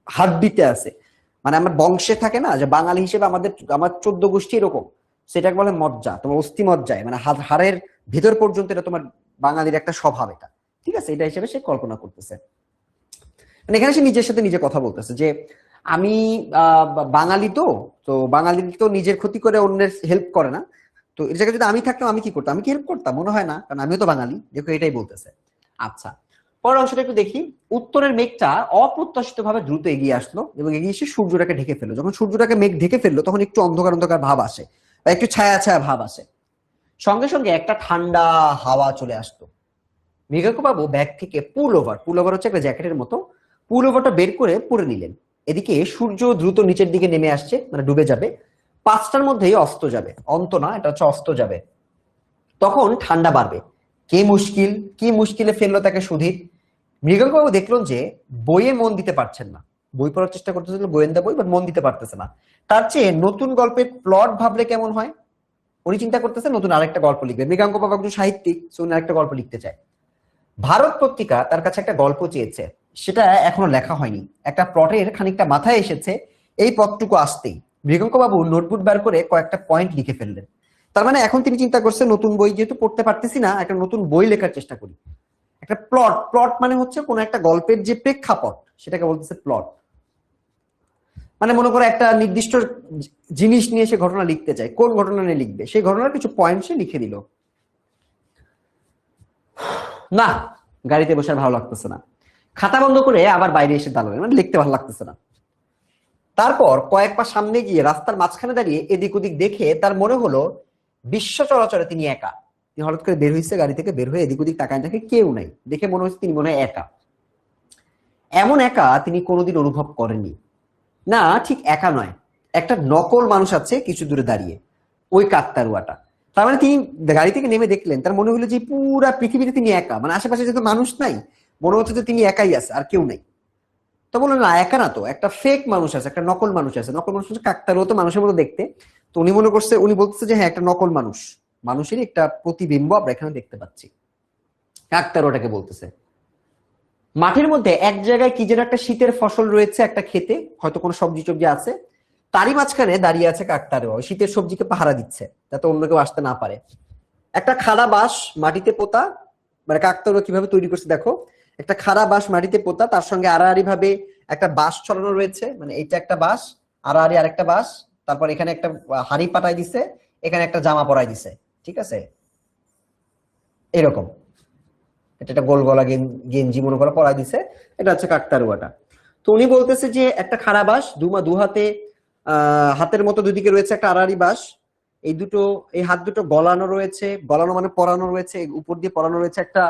হাড্ডিতে আছে, মানে আমার বংশে থাকে না যে বাঙালি হিসেবে আমার 14 গোষ্ঠী এরকম, সেটাকে বলে মজ্জা, তোমার অস্থি মজ্জায়, মানে হাড়ের ভিতর পর্যন্ত এটা তোমার বাঙালির একটা স্বভাব এটা। ঠিক আছে, এটা হিসেবে সে কল্পনা করতেছে। মানে এখানে সে নিজের সাথে নিজে কথা বলতেছে যে আমি বাঙালি, তো তো বাঙালি তো নিজের ক্ষতি করে অন্যের হেল্প করে না, তো এর জায়গায় যদি আমি থাকতাম আমি কি করতাম, আমি কি হেল্প করতাম? মনে হয় না, কারণ আমিও তো বাঙালি। দেখো এটাই বলতেছে। আচ্ছা, পরের অংশটা একটু দেখি। উত্তরের মেঘটা অপ্রত্যাশিত ভাবে দ্রুত এগিয়ে আসলো, এবং এগিয়ে এসে সূর্যটাকে ঢেকে ফেললো। যখন সূর্যটাকে মেঘ ঢেকে ফেললো তখন একটু অন্ধকার অন্ধকার ভাব আসে, বা একটু ছায়া ছায়া ভাব আসে, সঙ্গে সঙ্গে একটা ঠান্ডা হাওয়া চলে আসতো। মৃগাঙ্ক বাবু ব্যাগ থেকে পুল ওভার হচ্ছে একটা জ্যাকেটের মতো, পুল ওভারটা বের করে পরে নিলেন। এদিকে সূর্য দ্রুত নিচের দিকে নেমে আসছে, মানে ডুবে যাবে, 5টার মধ্যেই অস্ত যাবে, অন্ত না, এটা হচ্ছে অস্ত যাবে। তখন ঠান্ডা বাড়বে। কি মুশকিলে ফেললো তাকে সুধীর। মৃগাঙ্ক বাবু দেখলেন যে বইয়ে মন দিতে পারছেন না, বই পড়ার চেষ্টা করতেছিল, গোয়েন্দা বই, বাট মন দিতে পারতেছে না। তার চেয়ে নতুন গল্পের প্লট ভাবলে কেমন হয়। উনি চিন্তা করতেছে নতুন আরেকটা গল্প লিখবে। মৃগাঙ্ক বাবু একটু সাহিত্যিক, উনি আরেকটা গল্প লিখতে চায়। ভারত পত্রিকা তার কাছে একটা গল্প চেয়েছে, সেটা এখনো লেখা হয়নি, একটা প্লটের খানিকটা মাথায় এসেছে এই পথটুকু আসতেই। মৃগঙ্ক বাবু নোটবুক বার করে কয়েকটা পয়েন্ট লিখে ফেললেন। তার মানে এখন তিনি চিন্তা করছে নতুন বই যেহেতু পড়তে পারতেছি না, একটা নতুন বই লেখার চেষ্টা করি। একটা প্লট, প্লট মানে হচ্ছে কোন একটা গল্পের যে প্রেক্ষাপট সেটাকে বলতেছে প্লট। মানে মনে করো একটা নির্দিষ্ট জিনিস নিয়ে সে ঘটনা লিখতে চায়, কোন ঘটনা নিয়ে লিখবে সেই ঘটনার কিছু পয়েন্ট সে লিখে দিল। না, গাড়িতে বসে ভালো লাগতেছে না, খাতা বন্ধ করে আবার বাইরে এসে দাঁড়ালেন, মানে লিখতে ভালো লাগতেছে না। তারপর কয়েক পা সামনে গিয়ে রাস্তার মাঝখানে দাঁড়িয়ে এদিক ওদিক দেখে তার মনে হলো বিশ্ব চলাচলে তিনি একা। তিনি হঠাৎ করে বের হয়েছে, গাড়ি থেকে বের হয়ে এদিক ওদিক তাকায় দেখে কেউ নাই, দেখে মনে হচ্ছে তিনি মনে হয় একা। এমন একা তিনি কোনোদিন অনুভব করেননি। না, ঠিক একা নয়, একটা নকল মানুষ আছে কিছু দূরে দাঁড়িয়ে, ওই কাকতারুয়াটা। তার মানে তিনি গাড়ি থেকে নেমে দেখলেন, তার মনে হলো যে পুরা পৃথিবীতে তিনি একা, মানে আশেপাশে যেহেতু মানুষ নাই, মনে হচ্ছে যে তিনি একাই আছে আর কেউ নেই। তো বললেন না, একা না তো, একটা ফেক মানুষ আছে, একটা নকল মানুষ আছে। নকল মানুষ হচ্ছে কাকতারুয়া তো মানুষের মতো দেখতে। তো উনি মনে করছে, উনি বলতেছে যে হ্যাঁ, একটা নকল মানুষ, মানুষেরই একটা প্রতিবিম্ব আমরা এখানে দেখতে পাচ্ছি। কাকতারুয়াটাকে বলতেছে মাঠের মধ্যে এক জায়গায় কি যেন একটা শীতের ফসল রয়েছে, একটা খেতে হয়তো কোনো সবজি টবজি আছে, তারই মাঝখানে দাঁড়িয়ে আছে কাকতারুয়া, শীতের সবজিকে পাহারা দিচ্ছে যাতে অন্য কেউ আসতে না পারে। একটা খাড়া বাঁশ মাটিতে পোতা, মানে কাকতারুয়া কিভাবে তৈরি করছে দেখো, একটা খাড়া বাঁশ মাটিতে পোতা, তার সঙ্গে আড়াআড়ি ভাবে একটা বাঁশ ছড়ানো রয়েছে, মানে এইটা একটা বাঁশ, আড়াআড়ি আরেকটা বাঁশ, তারপর এখানে একটা হাড়ি পাটাই দিছে, এখানে একটা জামা পরাই দিছে, ঠিক আছে, এরকম। এটা একটা গোল গলা গেঞ্জি মনে করে পরাই দিছে, এটা হচ্ছে কাকতারুয়াটা। তো উনি বলতেছে যে একটা খাড়া বাঁশ, দু হাতে হাতের মতো দুদিকে রয়েছে একটা আড়াআড়ি বাঁশ, এই হাত দুটো গলানো রয়েছে, গলানো মানে পরানো রয়েছে, উপর দিয়ে পরানো রয়েছে একটা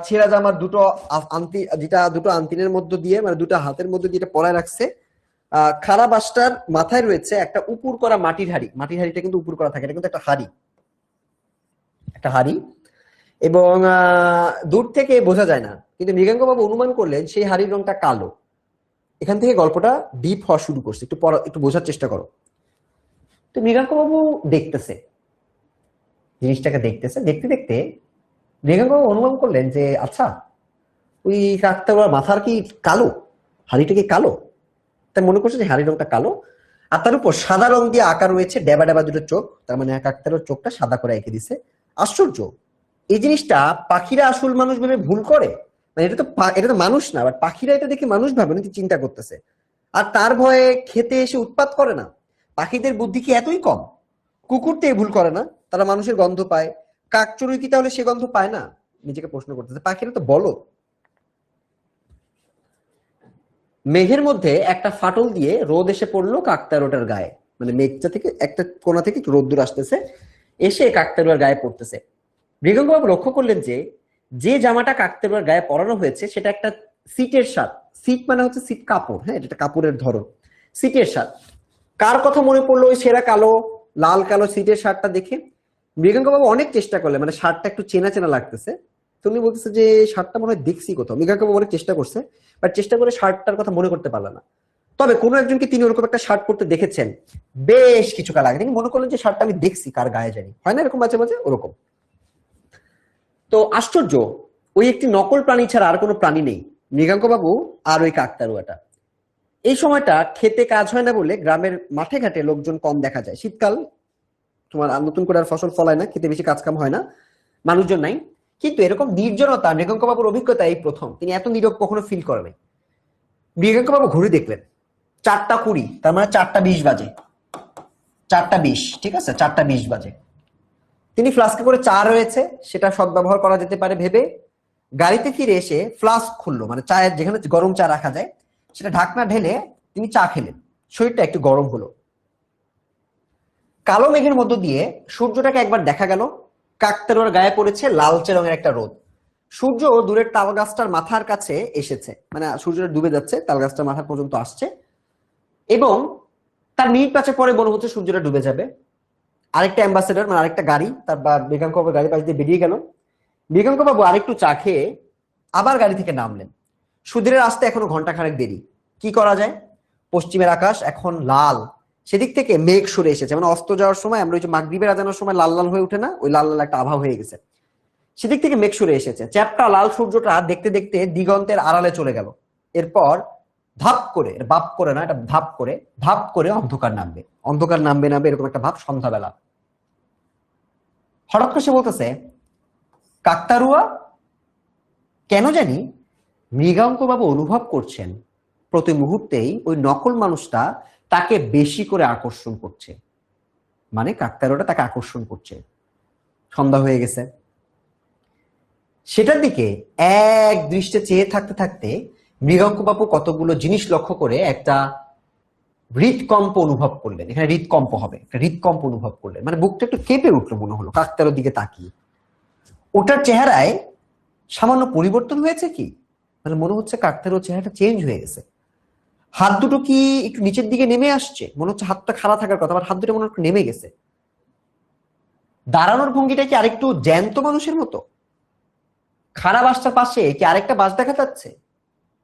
ছেঁড়া জামার দুটো আন্তি, যেটা দুটো আন্তিনের মধ্য দিয়ে, মানে দুটো হাতের মধ্যে যেটা পরায় রাখছে। খাড়া বাঁশটার মাথায় রয়েছে একটা উপুর করা মাটির হাড়ি, মাটির হাড়িটা কিন্তু উপুর করা থাকে, এটা কিন্তু একটা হাড়ি, একটা হাড়ি। এবং দূর থেকে বোঝা যায় না, কিন্তু মৃগাঙ্ক বাবু অনুমান করলেন সেই হাড়ির রংটা কালো। এখান থেকে গল্পটা ডিপ হওয়া শুরু করছে, একটু বোঝার চেষ্টা করো। তো মৃগাঙ্ক বাবু দেখতেছে জিনিসটাকে, দেখতে দেখতে মৃগাঙ্ক বাবু অনুমান করলেন যে আচ্ছা, ওই কাকতাড়ুয়ার মাথার কি কালো, হাড়িটা কি কালো? তাই মনে করছে যে হাড়ির রংটা কালো, আর তার উপর সাদা রং দিয়ে আঁকা রয়েছে ডেবা ডেবা দুটো চোখ, তার মানে কাকতাড়ুয়ার চোখটা সাদা করে এঁকে দিছে। আশ্চর্য, এই জিনিসটা পাখিরা আসল মানুষ ভেবে ভুল করে, মানে এটা তো মানুষ না, বাট পাখিরা এটা দেখে মানুষ ভাবে, নাকি চিন্তা করতেছে, আর তার ভয়ে খেতে এসে উৎপাত করে না। পাখিদের বুদ্ধি কি এতই কম? কুকুর তো ভুল করে না, তারা মানুষের গন্ধ পায়, কাকচড়ুই কি তাহলে সে গন্ধ পায় না? নিজেকে প্রশ্ন করতেছে, পাখিরা তো বলো। মেঘের মধ্যে একটা ফাটল দিয়ে রোদ এসে পড়লো কাকতাড়ুয়াটার গায়ে, মানে মেঘটা থেকে একটা কোণা থেকে রোদ্দুর আসতেছে, এসে কাকতাড়ুয়ার গায়ে পড়তেছে। মৃগাঙ্কবাবু লক্ষ্য করলেন যে যে জামাটা কাকতাড়ুয়ার গায়ে পরানো হয়েছে সেটা একটা সিটের শার্ট। সিট মানে হচ্ছে সিট কাপড়, হ্যাঁ, এটা কাপড়ের ধরন, সিটের শার্ট। কার কথা মনে পড়লো ওই সেরা কালো, লাল কালো সিটের শার্টটা দেখে? মৃগাঙ্কবাবু অনেক চেষ্টা করলেন, মানে শার্টটা একটু চেনা চেনা লাগতেছে। তুমি বলতেছে যে শার্টটা মনে হয় দেখছি কোথাও। মৃগাঙ্কবাবু অনেক চেষ্টা করছে, বাট চেষ্টা করে শার্টটার কথা মনে করতে পারল না। তবে কোনো একজনকে তিনি ওরকম একটা শার্ট পরতে দেখেছেন বেশ কিছু কাল আগে, তিনি মনে করলেন যে শার্টটা আমি দেখছি কার গায়ে জানি, হয় না এরকম মাঝে মাঝে ওরকম। তো আশ্চর্য, ওই একটি নকল প্রাণী ছাড়া আর কোনো প্রাণী নেই, মৃগাঙ্ক বাবু আর ওই কাকতাড়ুয়াটা। এই সময়টা খেতে কাজ হয় না বলে গ্রামের মাঠে ঘাটে লোকজন কম দেখা যায়। শীতকাল, তোমার আর নতুন করে আর ফসল ফলায় না, খেতে বেশি কাজ কাম হয় না, মানুষজন নাই। কিন্তু এরকম নির্জনতা মৃগাঙ্ক বাবুর অভিজ্ঞতা এই প্রথম, তিনি এত নীরব কখনো ফিল করেন নাই। মৃগাঙ্ক বাবু ঘুরে দেখলেন 4:20, তার মানে 4:20 বাজে, 4:20, ঠিক আছে, 4:20 বাজে। তিনি ফ্লাস্কে করে চা রয়েছে সেটা সদ্ব্যবহার করা যেতে পারে ভেবে গাড়িতে ফিরে এসে ফ্লাস্ক খুললো, মানে চায়ের যেখানে গরম চা রাখা যায় সেটা ঢাকনা ঢেলে তিনি চা খেলেন। শরীরটা একটু গরম হলো। কালো মেঘের মধ্য দিয়ে সূর্যটাকে একবার দেখা গেল, কাকতাড়ুয়ার গায়ে পড়েছে লালচে রঙের একটা রোদ। সূর্য দূরের তাল গাছটার মাথার কাছে এসেছে, মানে সূর্যটা ডুবে যাচ্ছে, তাল গাছটার মাথা পর্যন্ত আসছে, এবং তার মিনিট 5 পরে মনে হচ্ছে সূর্যটা ডুবে যাবে। আরেকটা অ্যাম্বাসেডর, মানে আরেকটা গাড়ি, তার মৃগাঙ্ক বাবুর গাড়ি পাশ দিয়ে বেরিয়ে গেল। মৃগাঙ্ক বাবু আরেকটু চা খেয়ে আবার গাড়ি থেকে নামলেন। সুধীরের আসতে এখনো ঘন্টা খানেক দেরি, কি করা যায়? পশ্চিমের আকাশ এখন লাল, সেদিক থেকে মেঘ সরে এসেছে, মানে অস্ত যাওয়ার সময় আমরা ওই যে মাগরিবের আজানের সময় লাল লাল হয়ে উঠে না, ওই লাল লাল একটা আভা হয়ে গেছে, সেদিক থেকে মেঘ সরে এসেছে। চ্যাপ্টা লাল সূর্যটা দেখতে দেখতে দিগন্তের আড়ালে চলে গেল। এরপর ধাপ করে, বাপ করে না, এটা ধাপ করে অন্ধকার নামবে, অন্ধকার নামবে নামবে এরকম একটা ভাব সন্ধ্যাবেলা। হঠাৎ করে সে বলতেছে, কাকতাড়ুয়া কেন জানি মৃগাঙ্ক বাবু অনুভব করছেন প্রতি মুহূর্তেই ওই নকল মানুষটা তাকে বেশি করে আকর্ষণ করছে, মানে কাকতাড়ুয়াটা তাকে আকর্ষণ করছে। সন্ধ্যা হয়ে গেছে, সেটার দিকে এক দৃষ্টে চেয়ে থাকতে থাকতে মৃগাঙ্ক বাবু কতগুলো জিনিস লক্ষ্য করে একটা হৃদকম্প অনুভব করলেন। এখানে হৃদকম্প হবে, একটা হৃদকম্প অনুভব করলেন, মানে বুকটা একটু কেঁপে উঠলো মনে হলো কাকতাড়ুয়ার দিকে তাকিয়ে। ওটার চেহারায় সামান্য পরিবর্তন হয়েছে কি, মানে মনে হচ্ছে কাকতাড়ুয়ার চেহারাটা চেঞ্জ হয়ে গেছে। হাত দুটো কি একটু নিচের দিকে নেমে আসছে, মনে হচ্ছে হাতটা খাড়া থাকার কথা, আবার হাত দুটো মনে হচ্ছে নেমে গেছে। দাঁড়ানোর ভঙ্গিটা কি আরেকটু জ্যান্ত মানুষের মতো। খাড়া বাসটার পাশে কি আরেকটা বাস দেখা যাচ্ছে,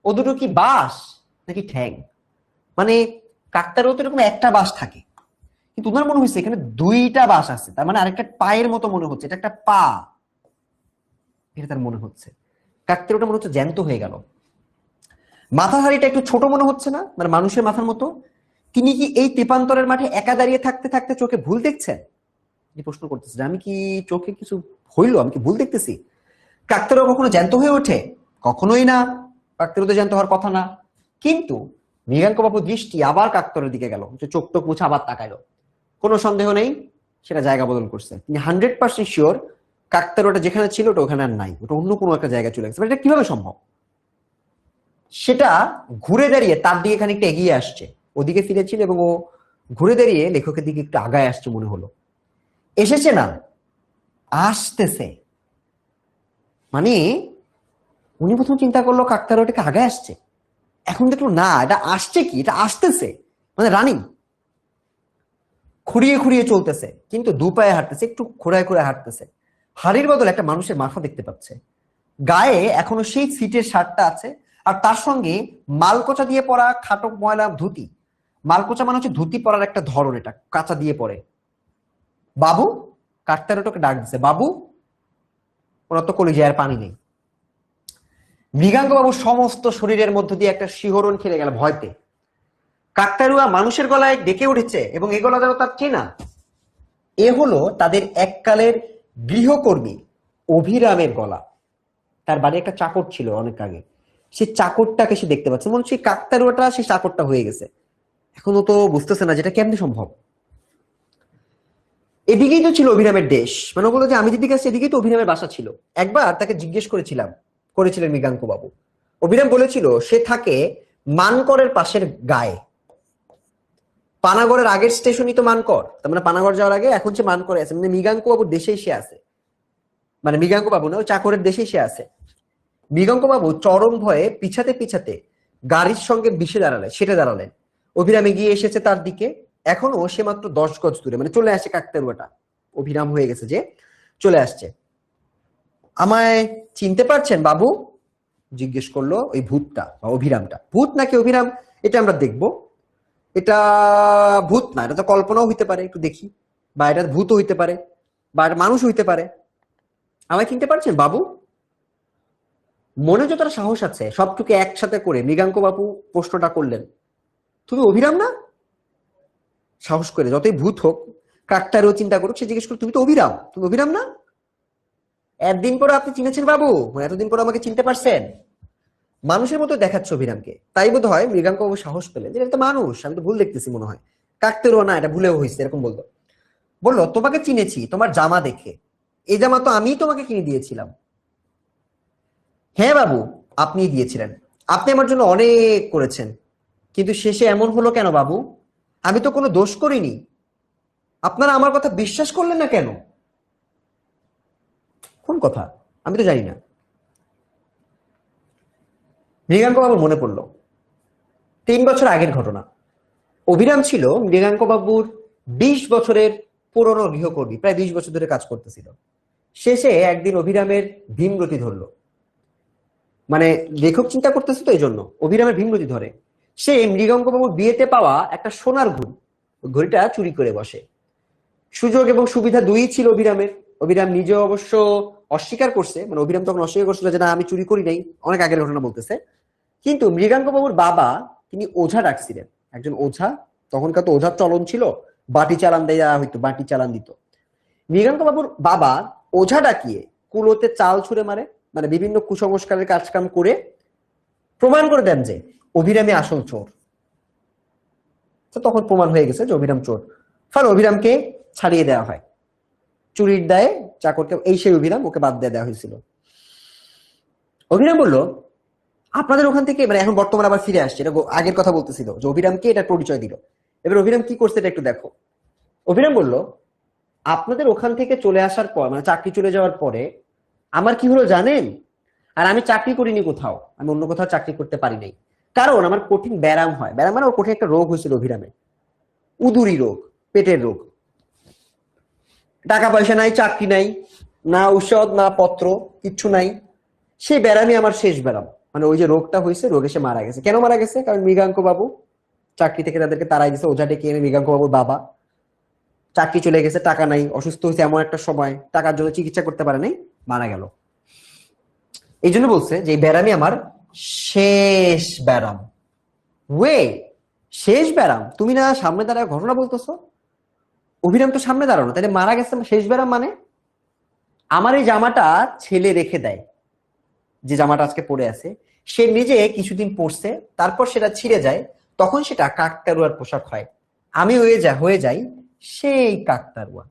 ও দুটো কি বাস নাকি ঠ্যাং? মানে কাকতাড়ুয়া তো এরকম একটা বাস থাকে, কিন্তু তোমার মনে হচ্ছে এখানে দুইটা বাস আছে, তার মানে আরেকটা পায়ের মতো মনে হচ্ছে, এটা একটা পা, এটা তার মনে হচ্ছে। কাকতাড়ুয়াটা মনে হচ্ছে জ্যান্ত হয়ে গেল। মাথার হাড়িটা একটু ছোট মনে হচ্ছে না, মানে মানুষের মাথার মতো। তিনি কি এই তেপান্তরের মাঠে একা দাঁড়িয়ে থাকতে থাকতে চোখে ভুল দেখছেন? এই প্রশ্ন করতেছে যে আমি কি চোখে কিছু হইলো, আমি কি ভুল দেখতেছি? কাকতাড়ুয়া কখনো জ্যান্ত হয়ে ওঠে? কখনোই না, কাকতাড়ুয়া তো জ্যান্ত হওয়ার কথা না। কিন্তু মৃগাঙ্ক বাবুর দৃষ্টি আবার কাকতাড়ুয়ার দিকে গেল, যে চোখ টোক মুছে আবার তাকাইলো। কোনো সন্দেহ নেই সেটা জায়গা বদল করছে। তিনি 100% শিওর কাকতাড়ুয়াটা যেখানে ছিল ওটা ওখানে আর নাই, ওটা অন্য কোনো একটা জায়গায় চলে গেছে। এটা কিভাবে সম্ভব? সেটা ঘুরে দাঁড়িয়ে তার দিকে খানিকটা এগিয়ে আসছে, ওদিকে ফিরেছিল এবং ও ঘুরে দাঁড়িয়ে লেখকের দিকে একটু আগায় আসছে মনে হলো। এসেছে না, আসতেছে। মানে উনি প্রথম চিন্তা করলো কাকতাড়ুয়াটাকে আগায় আসছে, এখন দেখলো না, এটা আসছে কি, এটা আসতেছে, মানে রানিং খুঁড়িয়ে খুঁড়িয়ে চলতেছে, কিন্তু দু পায়ে হাঁটতেছে, একটু খোঁড়ায় খোঁড়ায় হাঁটতেছে। হাড়ির বদলে একটা মানুষের মাথা দেখতে পাচ্ছে, গায়ে এখনো সেই সিটের শার্টটা আছে, আর তার সঙ্গে মালকোচা দিয়ে পরা খাটো ময়লা ধুতি। মালকোচা মানে হচ্ছে ধুতি পরার একটা ধরন, এটা কাঁচা দিয়ে পরে। বাবু, কাকতাড়ুয়াটাকে ডাক দিছে, বাবু। ওনার তো কলিজায় আর পানি নেই। মৃগাঙ্ক বাবু সমস্ত শরীরের মধ্য দিয়ে একটা শিহরণ খেলে গেল ভয়তে। কাকতাড়ুয়া মানুষের গলায় ডেকে উঠেছে এবং এ গলা যেন তার চেনা। এ হলো তাদের এককালের গৃহকর্মী অভিরামের গলা। তার বাড়ি একটা চাকর ছিল অনেক আগে, সে চাকরটাকে সে দেখতে পাচ্ছে, মনে হচ্ছে কাকতাড়ুয়াটা সেই চাকরটা হয়ে গেছে। এখনো তো বুঝতেছে না যেটা কেমনে সম্ভব। এদিকেই তো ছিল অভিরামের দেশ, মানে বললো যে আমি যেদিকে আসছি এদিকেই তো অভিরামের বাসা ছিল। একবার তাকে জিজ্ঞেস করেছিলেন মৃগাঙ্ক বাবু। অভিরাম বলেছিল সে থাকে মানকরের পাশের গায়ে। পানাগড়ের আগের স্টেশনই তো মানকর, তার মানে পানাগড় যাওয়ার আগে এখন সে মানকরে আছে, মানে মৃগাঙ্ক বাবুর দেশেই সে আছে। মানে মৃগাঙ্ক বাবু না, চাকরের দেশেই সে আছে। মৃগাঙ্ক বাবু চরম ভয়ে পিছাতে পিছাতে গাড়ির সঙ্গে সেটে দাঁড়ালেন। অভিরাম এগিয়ে এসেছে তার দিকে, এখনো সে মাত্র 10 গজ দূরে, মানে চলে আসছে কাকতাড়ুয়াটা, অভিরাম হয়ে গেছে যে চলে আসছে। আমায় চিনতে পারছেন বাবু? জিজ্ঞেস করলো ওই ভূতটা বা অভিরামটা। ভূত নাকি অভিরাম এটা আমরা দেখবো। এটা ভূত না, এটা তো কল্পনাও হইতে পারে, একটু দেখি। বা এটা ভূতও হইতে পারে, বা এটা মানুষ হইতে পারে। আমায় চিনতে পারছেন বাবু? মনে যতটা সাহস আছে সবটুকু একসাথে করে মৃগাঙ্ক বাবু প্রশ্নটা করলেন, তুমি অভিরাম না? সাহস করে যতই ভূত হোক, কাকতাড়ুয়া চিন্তা করুক, সে জিজ্ঞেস করো তুমি তো অভিরাম, তুমি অভিরাম না? একদিন পরে আপনি চিনেছেন বাবু, এতদিন পরে আমাকে চিনতে পারছেন? মানুষের মতো দেখাচ্ছে অভিরামকে। তাই বোধ হয় মৃগাঙ্ক বাবু সাহস পেলেন যে এটা তো মানুষ, আমি তো ভুল দেখতেছি মনে হয়। কাকতাড়ুয়া না, এটা ভুলেও হয়েছে, এরকম বললো তোমাকে চিনেছি তোমার জামা দেখে, এই জামা তো আমি তোমাকে কিনে দিয়েছিলাম। হ্যাঁ বাবু, আপনি দিয়েছিলেন, আপনি আমার জন্য অনেক করেছেন, কিন্তু শেষে এমন হলো কেন বাবু? আমি তো কোনো দোষ করিনি, আপনারা আমার কথা বিশ্বাস করলেন না কেন? কোন কথা আমি তো জানি না। মৃগাঙ্ক বাবুর মনে পড়লো 3 বছর আগের ঘটনা। অভিরাম ছিল মৃগাঙ্ক বাবুর 20 বছরের পুরনো গৃহকর্মী, প্রায় 20 বছর ধরে কাজ করতেছিল। শেষে একদিন অভিরামের ভীমরতি ধরলো, মানে লেখক চিন্তা করতেছে তো এই জন্য অভিরামের ভীমরতি ধরে। সে মৃগাঙ্ক বাবুর বিয়েতে পাওয়া একটা সোনার ঘড়িটা চুরি করে বসে। সুযোগ এবং সুবিধা দুই ছিল অভিরামের। অভিরাম নিজেও অবশ্য অস্বীকার করছে, মানে অভিরাম তখন অস্বীকার করছিল যে না আমি চুরি করি নাই, অনেক আগের ঘটনা বলতেছে। কিন্তু মৃগাঙ্ক বাবুর বাবা তিনি ওঝা ডাকছিলেন, একজন ওঝা। তখনকার তো ওঝার চলন ছিল, বাটি চালান দেয়া হইতো, বাটি চালান দিত। মৃগাঙ্ক বাবুর বাবা ওঝা ডাকিয়ে কুলোতে চাল ছুঁড়ে মারে, মানে বিভিন্ন কুসংস্কারের কাজকাম করে প্রমাণ করে দেন যে অভিরামী আসল চোর। তো তখন প্রমাণ হয়ে গেছে যে অভিরাম চোর, ফলে অভিরামকে ছাড়িয়ে দেওয়া হয় চুরির দায়ে। চাকরকে, এই সেই অভিরাম, ওকে বাদ দিয়ে দেওয়া হয়েছিল। অভিরাম বলল, আপনাদের ওখান থেকে, মানে এখন বর্তমানে আবার ফিরে আসছে, এটা আগের কথা বলতেছিল যে অভিরামকে এটা পরিচয় দিল। এবার অভিরাম কি করছে এটা একটু দেখো। অভিরাম বলল, আপনাদের ওখান থেকে চলে আসার পর, মানে চাকরি চলে যাওয়ার পরে আমার কি হলো জানেন? আর আমি চাকরি করিনি কোথাও, আমি অন্য কোথাও চাকরি করতে পারি নাই, কারণ আমার কঠিন ব্যারাম হয়। ব্যারাম মানে ওর কঠিন একটা রোগ হয়েছিল অভিরামে, উদুরি রোগ, পেটের রোগ। টাকা পয়সা নাই, চাকরি নাই, না ঔষধ না পত্র, কিচ্ছু নাই। সেই ব্যারামই আমার শেষ ব্যারাম। মানে ওই যে রোগটা হয়েছে, রোগে সে মারা গেছে। কেন মারা গেছে? কারণ মৃগাঙ্ক বাবু চাকরি থেকে তাদেরকে তাড়াই দিয়েছে। ওঝা ডেকে এনে মৃগাঙ্ক বাবুর বাবা, চাকরি চলে গেছে, টাকা নাই, অসুস্থ হয়েছে এমন একটা সময়, টাকার জন্য চিকিৎসা করতে পারে নাই, মারা গেল। এই জন্য বলছে যে এই ব্যারামই আমার শেষ ব্যারাম। ওয়ে, শেষ ব্যারাম? তুমি না সামনে দাঁড়ায় ঘটনা বলতেছো? অভিরাম তো সামনে দাঁড়ানো, তাহলে মারা গেছে শেষ ব্যারাম মানে? আমার এই জামাটা ছেলে রেখে দেয়, যে জামাটা আজকে পরে আছে, সে নিজে কিছুদিন পরছে, তারপর সেটা ছিঁড়ে যায়, তখন সেটা কাকতারুয়ার পোশাক হয়। আমি হয়ে যাই সেই কাকতারুয়া।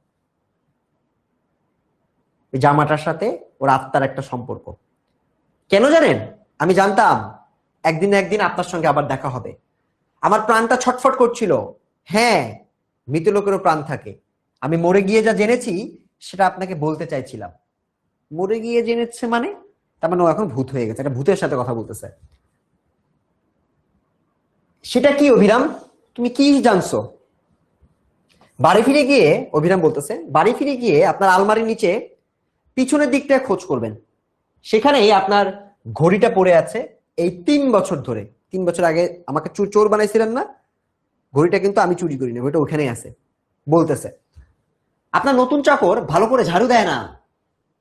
এই জামাটার সাথে ওর আত্মার একটা সম্পর্ক। কেন জানেন? আমি জানতাম একদিন না একদিন আপনার সঙ্গে আবার দেখা হবে। আমার প্রাণটা ছটফট করছিল। হ্যাঁ, মৃত লোকেরও প্রাণ থাকে। আমি মরে গিয়ে যা জেনেছি সেটা আপনাকে বলতে চাইছিলাম। মরে গিয়ে জেনেছে মানে? তার মানে ও এখন ভূত হয়ে গেছে, একটা ভূতের সাথে কথা বলতেছে। সেটা কি অভিরাম? তুমি কি জানছো? বাড়ি ফিরে গিয়ে, অভিরাম বলতেছে, বাড়ি ফিরে গিয়ে আপনার আলমারির নিচে পিছনের দিকটা খোঁজ করবেন। সেখানেই আপনার ঘড়িটা পড়ে আছে। এই 3 বছর ধরে, 3 বছর আগে আমাকে চোর বানাইছিলেন না, ঘড়িটা কিন্তু আমি চুরি করি না, ঘড়িটা ওখানেই আছে। বলতেছে, আপনার নতুন চাকর ভালো করে ঝাড়ু দেয় না,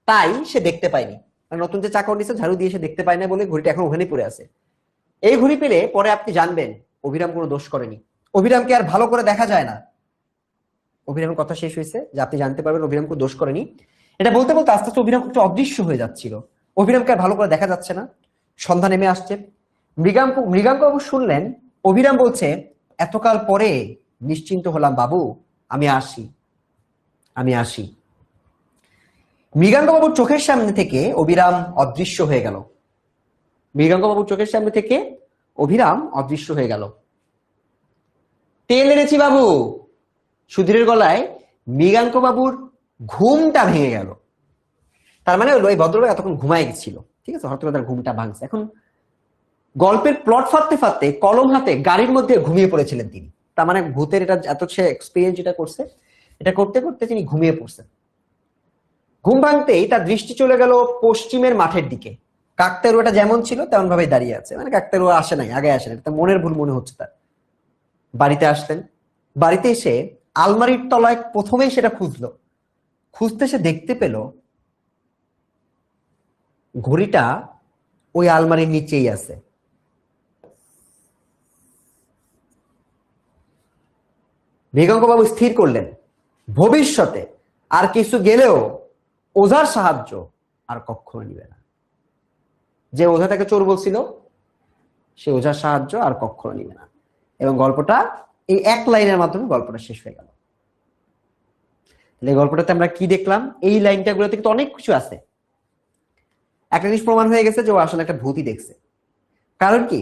তাই সে দেখতে পায়নি। নতুন যে চাকর নিচে ঝাড়ু দিয়ে সে দেখতে পায় না বলে ঘড়িটা এখন ওখানেই পড়ে আছে। এই ঘড়ি পেলে পরে আপনি জানবেন অভিরাম কোনো দোষ করেনি। অভিরামকে আর ভালো করে দেখা যায় না। অভিরামের কথা শেষ হয়েছে যে আপনি জানতে পারবেন অভিরাম কোনো দোষ করেনি। এটা বলতে বলতে আস্তে আস্তে অভিরাম একটু অদৃশ্য হয়ে যাচ্ছিল। অভিরামকে আর ভালো করে দেখা যাচ্ছে না। সন্ধ্যা নেমে আসছে। মৃগাঙ্ক বাবু শুনলেন অভিরাম বলছে, এতকাল পরে নিশ্চিন্ত হলাম বাবু, আমি আসি, আমি আসি। মৃগাঙ্ক বাবুর চোখের সামনে থেকে অভিরাম অদৃশ্য হয়ে গেল। মৃগাঙ্ক বাবুর চোখের সামনে থেকে অভিরাম অদৃশ্য হয়ে গেল। তেল এনেছি বাবু। সুধীরের গলায় মৃগাঙ্ক বাবুর ঘুমটা ভেঙে গেল। তার মানে ওই ভদ্রলোক এতক্ষণ ঘুমায় গেছিল, ঠিক আছে, হয়তো তার ঘুমটা ভাঙছে। এখন গল্পের প্লট ফাটতে ফাটতে কলম হাতে গাড়ির মধ্যে ঘুমিয়ে পড়েছিলেন তিনি। তার মানে ভূতের এটা এত সে এক্সপিরিয়েন্স যেটা করছে, এটা করতে করতে তিনি ঘুমিয়ে পড়ছেন। ঘুম ভাঙতেই তার দৃষ্টি চলে গেল পশ্চিমের মাঠের দিকে। কাকতারুয়াটা যেমন ছিল তেমন ভাবে দাঁড়িয়ে আছে। মানে কাকতারুয়া আসে নাই, আগে আসে নাই, তার মনের ভুল মনে হচ্ছে তার। বাড়িতে আসলেন, বাড়িতে এসে আলমারির তলায় প্রথমেই সেটা খুঁজলো। খুঁজতে সে দেখতে পেল ঘড়িটা ওই আলমারির নিচেই আছে। মৃগাঙ্কবাবু স্থির করলেন ভবিষ্যতে আর কিছু গেলেও ওঝার সাহায্য আর কখনো নিবে না। যে ওঝা তাকে চোর বলছিল, সে ওঝার সাহায্য আর কখনো নিবে না। এবং গল্পটা এই এক লাইনের মাধ্যমে গল্পটা শেষ হয়ে গেল। এই গল্পটাতে আমরা কি দেখলাম? এই লাইনটা গুলোতে কিন্তু অনেক কিছু আছে। একটা জিনিস প্রমাণ হয়ে গেছে যে ও আসলে একটা ভূতই দেখছে। কারণ কি,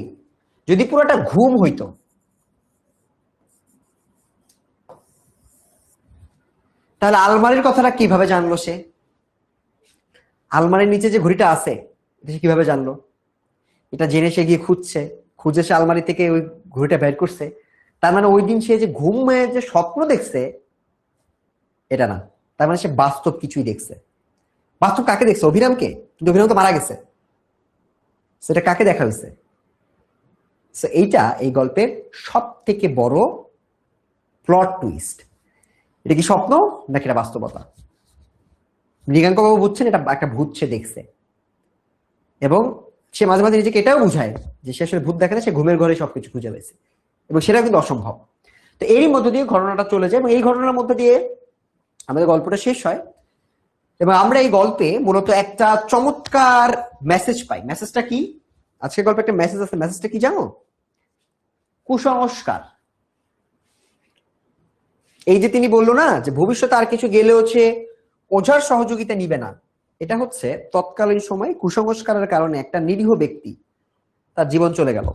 যদি পুরোটা ঘুম হইতো, তাহলে আলমারির কথাটা কিভাবে জানলো সে? আলমারির নিচে যে ঘড়িটা আছে এটা সে কিভাবে জানলো? এটা জেনে সে গিয়ে খুঁজছে, খুঁজে সে আলমারি থেকে ওই ঘড়িটা বের করছে। তার মানে ওই দিন সে যে ঘুমে যে স্বপ্ন দেখছে এটা না, তার মানে সে বাস্তব কিছুই দেখছে। বাস্তব কাকে দেখছে? অভিরামকে। কিন্তু অভিরাম তো মারা গেছে, সেটা কাকে দেখা হয়েছে? এইটা এই গল্পের সব থেকে বড় প্লট টুইস্ট। এটা কি স্বপ্ন নাকি এটা বাস্তবতা? মৃগাঙ্ক বাবু বুঝছেন এটা একটা ভূত সে দেখছে, এবং সে মাঝে মাঝে নিজেকে এটাও বুঝায় যে সে আসলে ভূত দেখাতে সে ঘুমের ঘরে সবকিছু খুঁজে পেয়েছে, এবং সেটা কিন্তু অসম্ভব। তো এরই মধ্যে দিয়ে ঘটনাটা চলে যায় এবং এই ঘটনার মধ্যে দিয়ে আমাদের গল্পটা শেষ হয়। এবং আমরা এই গল্পে মূলত একটা চমৎকার মেসেজ পাই। মেসেজটা কি? আজকের গল্পে একটা মেসেজ আছে। মেসেজটা কি জানো? কুসংস্কার। এই যে তিনি বললো না যে ভবিষ্যতে আর কিছু গেলে হচ্ছে ওঝার সহযোগিতা নিবে না, এটা হচ্ছে তৎকালীন সময় কুসংস্কারের কারণে একটা নিরীহ ব্যক্তি তার জীবন চলে গেল।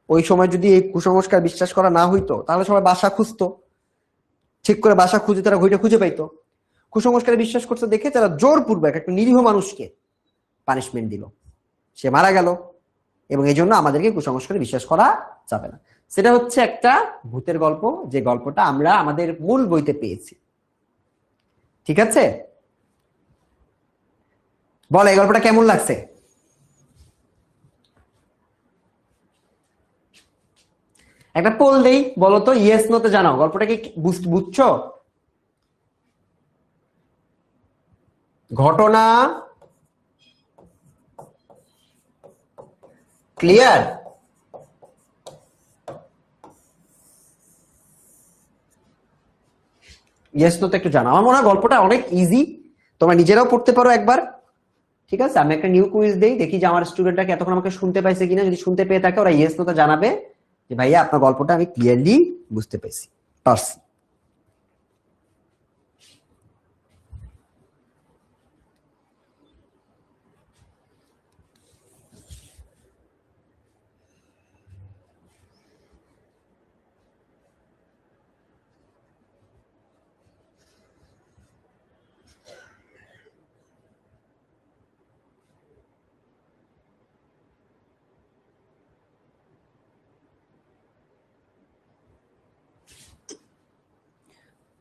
ওই সময় যদি এই কুসংস্কার বিশ্বাস করা না হইতো তাহলে সবাই বাসা খুঁজতো, ঠিক করে বাসা খুঁজে তারা ঘুরে খুঁজে পাইতো। কুসংস্কারে বিশ্বাস করতে দেখে তারা জোরপূর্বক একটা নিরীহ মানুষকে পানিশমেন্ট দিল, সে মারা গেল। এবং এই জন্য আমাদেরকে কুসংস্কারে বিশ্বাস করা যাবে না। সেটা হচ্ছে একটা ভূতের গল্প, যে গল্পটা আমরা আমাদের মূল বইতে পেয়েছি। ঠিক আছে, বল এই গল্পটা কেমন লাগছে? একটা পোল দেই, বলো তো, ইয়েস নো তে জানাও গল্পটা কি বুঝছো? ঘটনা ক্লিয়ার? ইয়েস নো তে একটু জানাও। আমার মনে হয় গল্পটা অনেক ইজি, তোমরা নিজেরাও পড়তে পারো একবার। ঠিক আছে, আমি একটা নিউ কুইজ দেই, দেখি যে আমার স্টুডেন্টরা কি এতক্ষণ আমাকে শুনতে পাইছে কিনা। যদি শুনতে পেয়ে থাকে ওরা ইয়েস নো তে জানাবে যে ভাইয়া আপনার গল্পটা আমি ক্লিয়ারলি বুঝতে পারছি।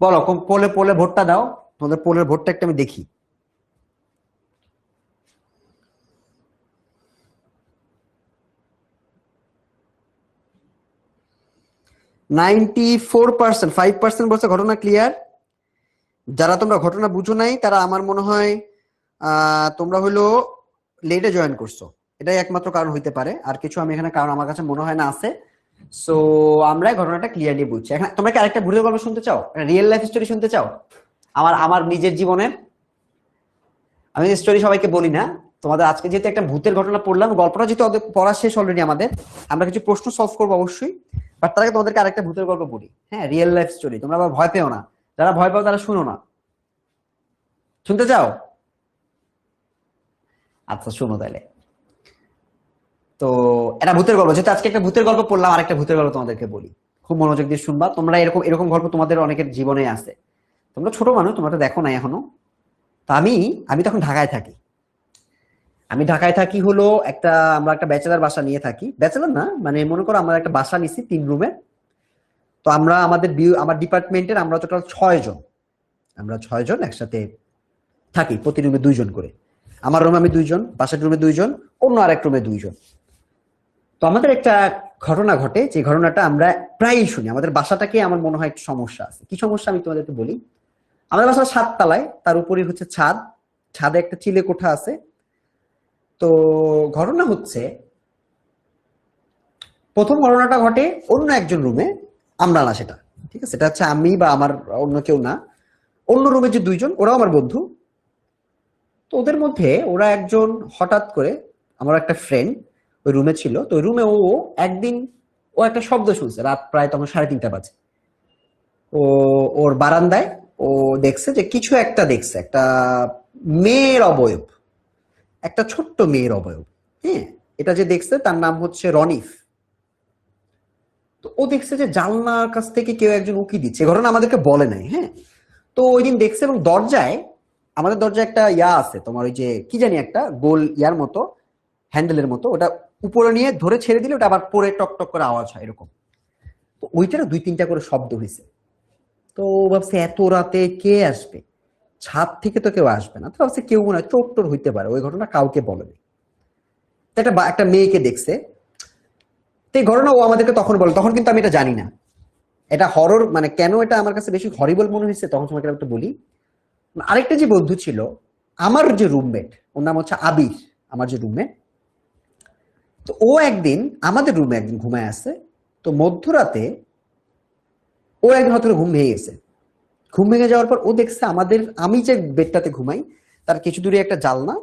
বলো, পোলে পোলে ভোটটা দাও, তোমাদের পোলের ভোটটা একটা আমি দেখি। 94%, 5% বলছে ঘটনা ক্লিয়ার। যারা তোমরা ঘটনা বুঝো নাই তারা আমার মনে হয় তোমরা হলো লেটে জয়েন করছো, এটাই একমাত্র কারণ হইতে পারে। আর কিছু আমি এখানে কারণ আমার কাছে মনে হয় না আছে। সো আমরা ঘটনাটা ক্লিয়ারলি বুঝছি। এখন তোমরা কি আরেকটা ভূতের গল্প শুনতে চাও? রিয়েল লাইফ স্টোরি শুনতে চাও? আমার আমার নিজের জীবনের আমি স্টোরি সবাইকে বলি না। তোমাদের আজকে যেহেতু একটা ভূতের ঘটনা পড়লাম, গল্পটা যেহেতু পড়া শেষ অলরেডি আমাদের, আমরা কিছু প্রশ্ন সলভ করবো অবশ্যই। বাট তার আগে তোমাদেরকে আরেকটা ভূতের গল্প বলি। হ্যাঁ, রিয়েল লাইফ স্টোরি, তোমরা আবার ভয় পেও না। যারা ভয় পাও তারা শুনো না। শুনতে চাও? আচ্ছা শুনো তাহলে। তো এটা ভূতের গল্প, যেহেতু আজকে একটা ভূতের গল্প পড়লাম, আরেকটা ভূতের গল্প তোমাদেরকে বলি। খুব মনোযোগ দিয়ে শুনবা। তোমরা এরকম এরকম গল্প তোমাদের অনেকের জীবনে আছে। তোমরা ছোট মানুষ, তোমরা তো দেখো না এখনো। তা আমি আমি তখন ঢাকায় থাকি। আমি ঢাকায় থাকি হলো আমরা একটা ব্যাচেলার বাসা নিয়ে থাকি। ব্যাচেলার না, মানে মনে করো আমরা একটা বাসা নিছি 3 রুমে। তো আমরা আমার ডিপার্টমেন্টের আমরা টোটাল 6 জন। আমরা 6 জন একসাথে থাকি, প্রতি রুমে 2 জন করে। আমার রুমে আমি 2 জন, পাশের রুমে 2 জন, অন্য আরেক রুমে 2 জন। তো আমাদের একটা ঘটনা ঘটে, যে ঘটনাটা আমরা প্রায়ই শুনি। আমাদের বাসাটাকে আমার মনে হয় একটু সমস্যা আছে। কি সমস্যা আমি তোমাদেরকে বলি। আমাদের বাসা 7 তলায়, তার উপরে হচ্ছে ছাদ। ছাদে একটা চিলে কোঠা আছে। তো ঘটনা হচ্ছে, প্রথম ঘটনাটা ঘটে অন্য একজন রুমে, আমরা না সেটা। ঠিক আছে, এটা হচ্ছে আমি বা আমার অন্য কেউ না। অন্য রুমে যে 2 জন, ওরাও আমার বন্ধু। তো ওদের মধ্যে ওরা একজন হঠাৎ করে, আমার একটা ফ্রেন্ড ওই রুমে ছিল। তো ওই রুমে একদিন একটা শব্দ শুনছে, রাত প্রায় তখন 3:30 বাজে। ও ওর বারান্দায় ও দেখছে যে কিছু একটা দেখছে, একটা মেয়ের অবয়ব, একটা ছোট্ট মেয়ের অবয়ব। হ্যাঁ, এটা যে দেখছে তার নাম হচ্ছে রনিফ। তো ও দেখছে যে জানলার কাছ থেকে কেউ একজন উকি দিচ্ছে। ঘটনা আমাদেরকে বলে নাই। হ্যাঁ, তো ওই দিন দেখছে। এবং আমাদের দরজায় একটা আছে, তোমার ওই যে কি জানি একটা গোল ইয়ার মতো, হ্যান্ডেলের মতো, ওটা উপরে নিয়ে ধরে ছেড়ে দিলে ওটা আবার পরে টক টক করে আওয়াজ হয় এরকম। তো ওইটারও 2-3টা করে শব্দ হয়েছে। তো ভাবছে এত রাতে কে আসবে, ছাদ থেকে তো কেউ আসবে না। তো ভাবছে কেউ মনে হয় চোর টোর হইতে পারে। ওই ঘটনা কাউকে বলেনি। একটা মেয়েকে দেখছে। তো এই ঘটনা ও আমাদেরকে তখন বলে, তখন কিন্তু আমি এটা জানি না। এটা হরর, মানে কেন এটা আমার কাছে বেশি হরিবল মনে হয়েছে তখন তোমাকে একটু বলি। আরেকটা যে বন্ধু ছিল, আমার যে রুমমেট, ওর নাম হচ্ছে আবির, আমার যে রুমমেট, তো ও একদিন আমাদের রুমে একদিন ঘুমায় আছে, তো মধ্যরাতে ও একদিন হয়তো ঘুম ভেঙে গেছে। ঘুম ভেঙে যাওয়ার পর ও দেখছে আমাদের, আমি যে বেডটাতে ঘুমাই তার কিছু দূরে একটা জানলা,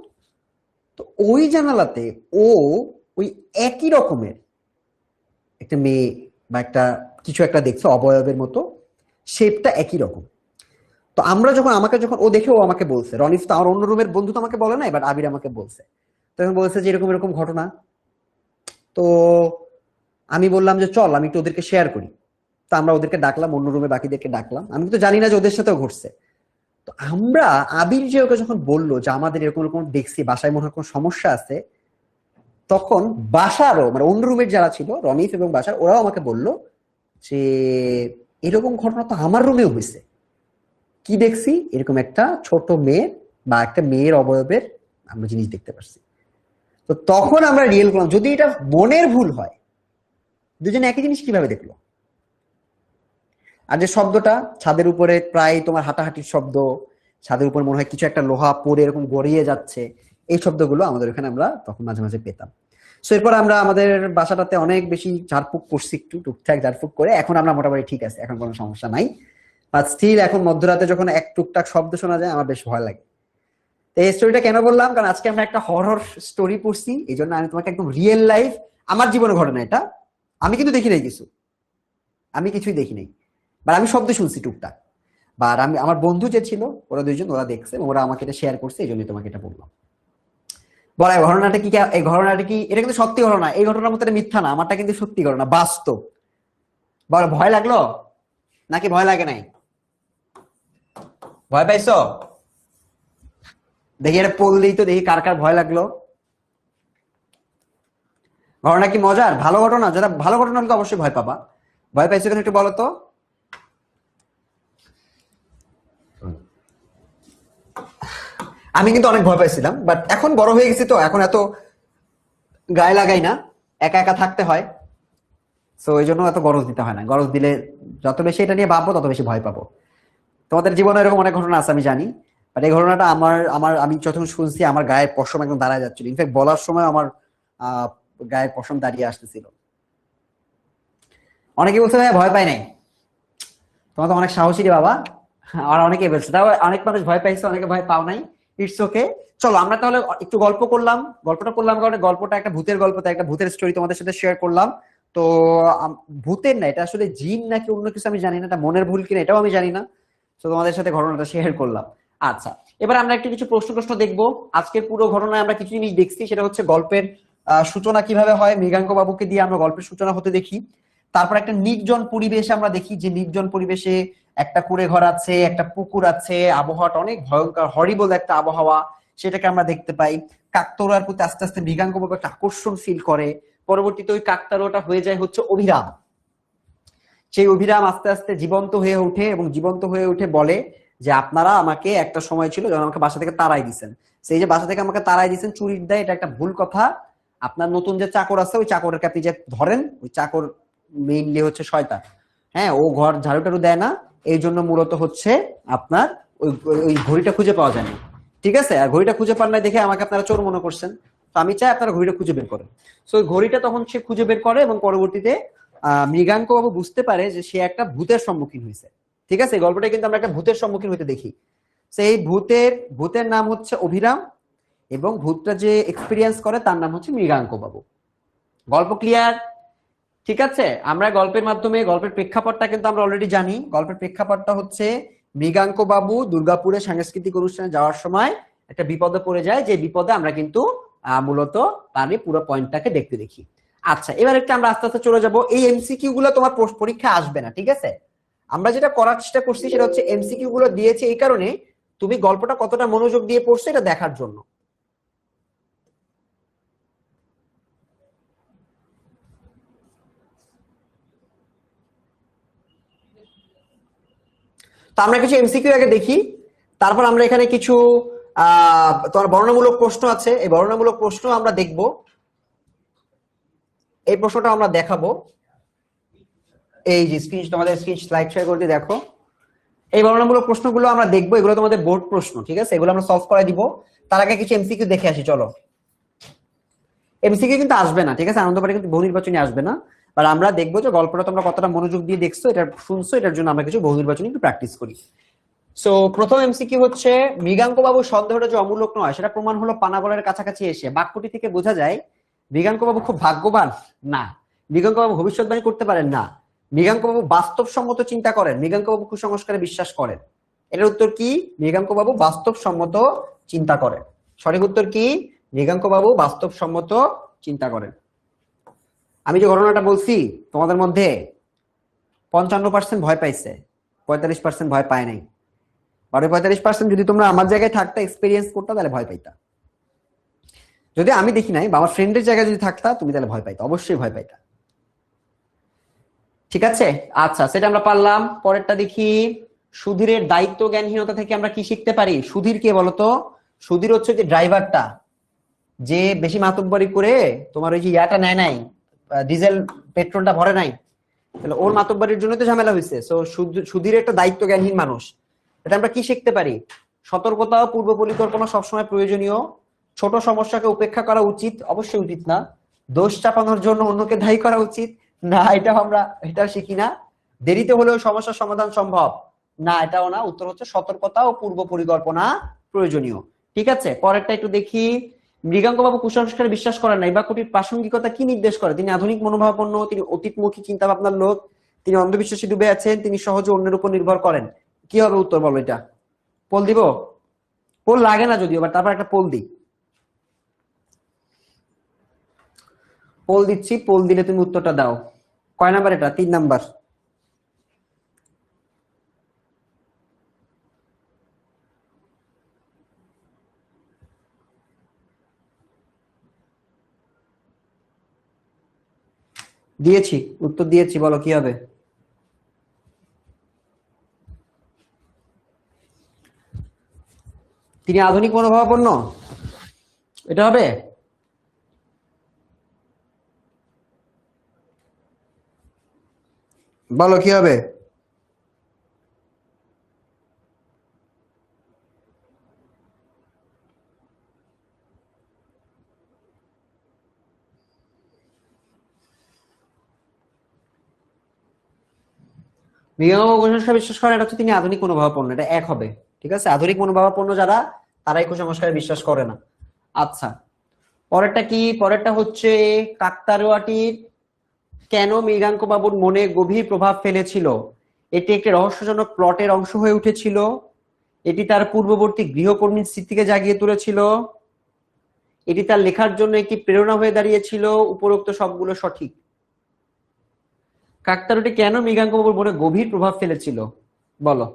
তো ওই জানালাতে ও ওই একই রকমের একটা মেয়ে বা একটা কিছু একটা দেখছে অবয়বের মতো, শেপটা একই রকম। তো আমরা যখন যখন ও দেখে ও আমাকে বলছে, রনিফ তো আমার অন্য রুমের বন্ধু তো আমাকে বলে নাই, বাট আবির আমাকে বলছে। তখন বলছে যে এরকম এরকম ঘটনা। তো আমি বললাম যে চল আমি একটু ওদেরকে শেয়ার করি। তো আমরা ওদেরকে ডাকলাম, অন্য রুমে বাকিদেরকে ডাকলাম, আমি তো জানি না যে ওদের সাথেও ঘটছে। তো আমরা আবির যে ওকে যখন বললো যে আমাদের এরকম এরকম দেখছি, বাসায় মনে হয় কোনো সমস্যা আছে, তখন বাসারও মানে অন্য রুমের যারা ছিল রনিফ এবং বাসার, ওরাও আমাকে বলল যে এরকম ঘটনা তো আমার রুমেও হয়েছে। কি দেখছি, এরকম একটা ছোট মেয়ে বা একটা মেয়ের অবয়বের আমরা জিনিস দেখতে পাচ্ছি। তো তখন আমরা রিয়েল করলাম যদি এটা মনের ভুল হয়, দুজনে একই জিনিস কিভাবে দেখলো। আর যে শব্দটা ছাদের উপরে প্রায় তোমার হাঁটাহাঁটির শব্দ, ছাদের উপর মনে হয় কিছু একটা লোহা পড়ে এরকম গড়িয়ে যাচ্ছে, এই শব্দগুলো আমাদের ওখানে আমরা তখন মাঝে মাঝে পেতাম। সো এরপর আমরা আমাদের বাসাটাতে অনেক বেশি ঝাড়ফুঁক করছি, একটু টুকটাক ঝাড়ফুঁক করে এখন আমরা মোটামুটি ঠিক আছে, এখন কোনো সমস্যা নাই। বাট স্টিল এখন মধ্যরাতে যখন এক টুকটাক শব্দ শোনা যায় আমার বেশ ভয় লাগে। তো এই স্টোরিটা কেন বললাম, কারণ আজকে আমরা একটা হরর স্টোরি পড়ছি, এই জন্য আমি তোমাকে একদম রিয়েল লাইফ আমার জীবনের ঘটনা এটা। আমি কিন্তু দেখি নাই কিছু, আমি কিছুই দেখি নাই, বা আমি শব্দ শুনছি টুকটাক। বা আমি আমার বন্ধু যে ছিল ওরা দুইজন, ওরা দেখছে, ওরা আমাকে এটা শেয়ার করছে, এই জন্যই তোমাকে এটা বললাম। বলা ঘটনাটা কি, এই ঘটনাটা কি, এটা কিন্তু সত্যি ঘটনা, এই ঘটনার মধ্যে মিথ্যা না, আমারটা কিন্তু সত্যি ঘটনা, বাস্তব। বল ভয় লাগলো নাকি ভয় লাগে নাই? ভয় পাইছো? দেখি এটা পোল দিই তো, দেখি কার কার ভয় লাগলো। ঘটনা কি মজার, ভালো ঘটনা? যেটা ভালো ঘটনা হলে তো অবশ্যই ভয় পাবা। ভয় পাইছো কেন একটু বলো তো। আমি কিন্তু অনেক ভয় পাইছিলাম, বাট এখন বড় হয়ে গেছি তো এখন এত গায়ে লাগাই না, একা একা থাকতে হয়। সো এই জন্য এত গরজ দিতে হয় না, গরজ দিলে যত বেশি এটা নিয়ে ভাববো তত বেশি ভয় পাবো। তোমাদের জীবনে এরকম অনেক ঘটনা আছে আমি জানি, বাট এই ঘটনাটা আমার আমার আমি যখন শুনছি আমার গায়ের পশম একদম দাঁড়ায় যাচ্ছিল, ইনফ্যাক্ট বলার সময় আমার গায়ের পশম দাঁড়িয়ে আসতেছিল। অনেকে বলছে ভাই ভয় পাই নাই, তোমার তো অনেক সাহসী রে বাবা। আর অনেকে বলছে, তাও অনেক মানুষ ভয় পাইছে, অনেকে ভয় পাও নাই। It's okay. চলো আমরা তাহলে একটু গল্প করলাম, গল্পটা করলাম কারণে গল্পটা একটা ভূতের গল্প, তাই একটা ভূতের স্টোরি তোমাদের সাথে শেয়ার করলাম। তো ভূতের না, এটা আসলে জিন নাকি অন্য কিছু আমি জানি না, এটা মনের ভুল কিনা এটাও আমি জানি না। তো তোমাদের সাথে ঘটনাটা শেয়ার করলাম। আচ্ছা, এবার আমরা একটু কিছু প্রশ্ন দেখবো। আজকের পুরো ঘটনায় আমরা কিছু জিনিস দেখছি, সেটা হচ্ছে গল্পের সূচনা কিভাবে হয়, মৃগাঙ্ক বাবুকে দিয়ে আমরা গল্পের সূচনা হতে দেখি। তারপর একটা নির্জন পরিবেশে আমরা দেখি যে নির্জন পরিবেশে একটা কুড়ে ঘর আছে, একটা পুকুর আছে, আবহাওয়াটা অনেক ভয়ঙ্কর হরিবল একটা আবহাওয়া, সেটাকে আমরা দেখতে পাই। কাকতাড়ুয়ার প্রতি আস্তে আস্তে মৃগাঙ্ক বাবু একটা আকর্ষণ ফিল করে, পরবর্তীতে ওই কাকতাড়ুয়াটা হয়ে যায় হচ্ছে অভিরাম। সেই অভিরাম আস্তে আস্তে জীবন্ত হয়ে ওঠে এবং জীবন্ত হয়ে উঠে বলে যে আপনারা আমাকে একটা সময় ছিল যখন আমাকে বাসা থেকে তাড়াই দিচ্ছেন, সেই যে বাসা থেকে আমাকে তাড়াই দিচ্ছেন চুরির দায়, এটা একটা ভুল কথা। আপনার নতুন যে চাকর আছে ওই চাকরকে আপনি যে ধরেন, ওই চাকর মেইনলি হচ্ছে শয়তান। হ্যাঁ, ও ঘর ঝাড়ু টাড়ু দেয় না, এই জন্য মূলত হচ্ছে আপনার ওই ওই ঘড়িটা খুঁজে পাওয়া যায় না। ঠিক আছে, আর ঘড়িটা খুঁজে পান না দেখে আমাকে আপনারা চোর মনে করছেন, তো আমি চাই আপনারা ঘড়িটা খুঁজে বের করেন। তো ওই ঘড়িটা তখন সে খুঁজে বের করে এবং পরবর্তীতে মৃগাঙ্ক বাবু বুঝতে পারে যে সে একটা ভূতের সম্মুখীন হয়েছে। ঠিক আছে, গল্পটা কিন্তু আমরা একটা ভূতের সম্মুখীন হইতে দেখি। সেই ভূতের নাম হচ্ছে অভিরাম, এবং ভূতটা যে এক্সপিরিয়েন্স করে তার নাম হচ্ছে মৃগাঙ্ক বাবু। গল্প ক্লিয়ার? ঠিক আছে, আমরা গল্পের মাধ্যমে গল্পের প্রেক্ষাপটটা কিন্তু আমরা অলরেডি জানি। গল্পের প্রেক্ষাপটটা হচ্ছে মৃগাঙ্ক বাবু দুর্গাপুরে সাংস্কৃতিক অনুষ্ঠানে যাওয়ার সময় একটা বিপদে পড়ে যায়, যে বিপদে আমরা কিন্তু মূলত তার পুরো পয়েন্টটাকে দেখতে দেখি। আচ্ছা, এবার একটু আমরা আস্তে আস্তে চলে যাব। এই এমসিকিউ গুলো তোমার পরীক্ষা আসবে না, ঠিক আছে? আমরা যেটা করার চেষ্টা করছি সেটা হচ্ছে এমসিকিউ গুলো দিয়েছে এই কারণে তুমি গল্পটা কতটা মনোযোগ দিয়ে পড়ছো এটা দেখার জন্য। তো আমরা কিছু এমসিকিউ আগে দেখি, তারপর আমরা এখানে কিছু তোমার বর্ণনামূলক প্রশ্ন আছে, এই বর্ণনামূলক প্রশ্ন আমরা দেখব, এই প্রশ্নটা আমরা দেখাবো। এই যে স্ক্রিন, তোমাদের স্ক্রিন স্লাইড শেয়ার করতে দেখো, এই বর্ণনামূলক প্রশ্নগুলো আমরা দেখবো, এগুলো তোমাদের বোর্ড প্রশ্ন, ঠিক আছে? এগুলো আমরা সলভ করে দিব। তার আগে কিছু এমসিকিউ দেখে আসি, চলো। এমসিকিউ কিন্তু আসবে না, ঠিক আছে, আনন্দবাড়ি কিন্তু বহু নির্বাচনী আসবে না। আর আমরা দেখবো যে গল্পটা তোমরা কতটা মনোযোগ দিয়ে দেখছো, এটা শুনছো, এটার জন্য আমরা কিছু বহু নির্বাচনী একটু প্র্যাকটিস করি। সো প্রথম এমসিকিউ হচ্ছে, মৃগাঙ্ক বাবু সন্দেহটা যে অমূলক নয় সেটা প্রমাণ হলো পানাগড়ের কাছাকাছি এসে। বাক্যটি থেকে বোঝা যায় মৃগাঙ্ক বাবু খুব ভাগ্যবান না, মৃগাঙ্ক বাবু ভবিষ্যৎবাণী করতে পারেন না, মৃগাঙ্ক বাবু বাস্তবসম্মত চিন্তা করেন, মৃগাঙ্ক বাবু কুসংস্কারে বিশ্বাস করেন। এটার উত্তর কি? মৃগাঙ্ক বাবু বাস্তবসম্মত চিন্তা করেন। সঠিক উত্তর কি? মৃগাঙ্ক বাবু বাস্তবসম্মত চিন্তা করেন। আমি যে ঘটনাটা বলছি তোমাদের মধ্যে 55% ভয় পাইছে, 45% ভয় পায় নাই। 45% যদি তোমরা আমার জায়গায় থাকতা, এক্সপেরিয়েন্স করতা, তাহলে ভয় পাইতা। যদি আমি দেখি নাই বা আমার ফ্রেন্ডের জায়গায় যদি থাকতা, তুমি তাহলে ভয় পাইতা, অবশ্যই ভয় পাইতা। ঠিক আছে, আচ্ছা, সেটা আমরা পারলাম। পরেরটা দেখি, সুধীরের দায়িত্ব জ্ঞানহীনতা থেকে আমরা কি শিখতে পারি? সুধীর কে বলতো? সুধীর হচ্ছে যে ড্রাইভারটা, যে বেশি মাতব্বরি করে তোমার ওই যে ইয়াটা নেয় নাই, ডিজেল পেট্রোলটা ভরে নাই, তাহলে ওর মাতব্বরির জন্য তো ঝামেলা হয়েছে। সো সুধীর একটা দায়িত্ব জ্ঞানহীন মানুষ। এটা আমরা কি শিখতে পারি? সতর্কতা ও পূর্ব পরিকল্পনা সবসময় প্রয়োজনীয়, ছোট সমস্যাকে উপেক্ষা করা উচিত, অবশ্যই উচিত না, দোষ চাপানোর জন্য অন্যকে দায়ী করা উচিত না, এটা শিখি না। দেরিতে হলেও সমস্যার সমাধান সম্ভব না, এটাও না। উত্তর হচ্ছে সতর্কতা ও পূর্ব পরিকল্পনা প্রয়োজনীয়। ঠিক আছে, পরেরটা একটু দেখি। মৃগাঙ্ক বাবু কুসংস্কারে বিশ্বাস করেন না, এই বাক্যটির প্রাসঙ্গিকতা কি নির্দেশ করে? তিনি আধুনিক মনোভাবাপন্ন, তিনি অতীতমুখী চিন্তা ভাবনার লোক, তিনি অন্ধবিশ্বাসী ডুবে আছেন, তিনি সহজে অন্যের উপর নির্ভর করেন। কি হবে উত্তর বলো? এটা পোল দিব? পোল লাগে না যদিও, বাট তারপর একটা পোল দিই। পোল দিচ্ছি, পোল দিলে তুমি উত্তরটা দাও। কয় নাম্বার এটা? 3 নাম্বার। দিয়েছি, উত্তর দিয়েছি, বলো কি হবে? তিনি আধুনিক মনোভাবাপন্ন, এটা হবে। বলো কি হবে? মৃগাঙ্ক কুসংস্কার বিশ্বাস করেন, এটা হচ্ছে তিনি আধুনিক মনোভাবাপন্ন, এটা এক হবে। ঠিক আছে, আধুনিক মনোভাবাপন্ন যারা, তারাই কুসংস্কারে বিশ্বাস করে না। আচ্ছা, পরেরটা কি? পরেরটা হচ্ছে, কাকতাড়ুয়াটির কেন মৃগাঙ্ক বাবুর মনে গভীর প্রভাব ফেলেছিল? এটি একটি রহস্যজনক প্লটের অংশ হয়ে উঠেছিল, এটি তার পূর্ববর্তী গৃহকর্মীর স্মৃতিকে জাগিয়ে তুলেছিল, এটি তার লেখার জন্য একটি প্রেরণা হয়ে দাঁড়িয়েছিল। উপরোক্ত সবগুলো সঠিক। কাকতাড়ুয়াটি কেন মৃগাঙ্ক বাবুর মনে গভীর প্রভাব ফেলেছিল বলো?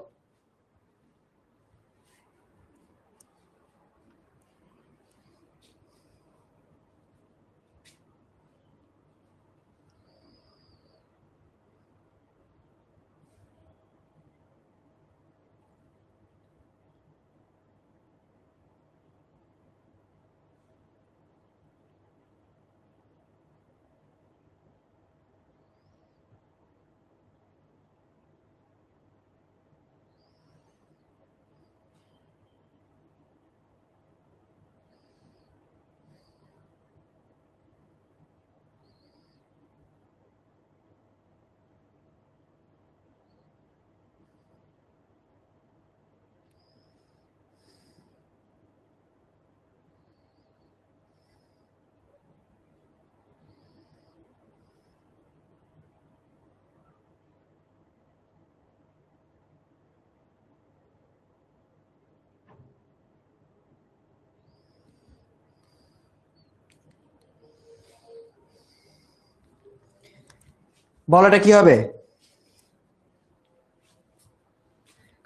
বলো এটা কি হবে?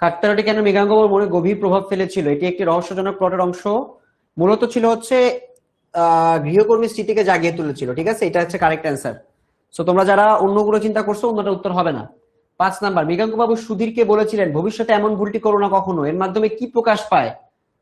কাকতাড়ুয়াটি কেন মৃগাঙ্ক বাবুর মনে গভীর প্রভাব ফেলেছিল? এটি একটি রহস্যজনক প্লটের অংশ, মূলত ছিল হচ্ছে গৃহকর্মী স্মৃতিকে জাগিয়ে তুলেছিল। ঠিক আছে, এটা হচ্ছে কারেক্ট অ্যান্সার। সো তোমরা যারা অন্যগুলো চিন্তা করছো, অন্যটা উত্তর হবে না। 5 নাম্বার, মৃগাঙ্ক বাবু সুধীরকে বলেছিলেন ভবিষ্যতে এমন ভুলটি করো না কখনো, এর মাধ্যমে কি প্রকাশ পায়?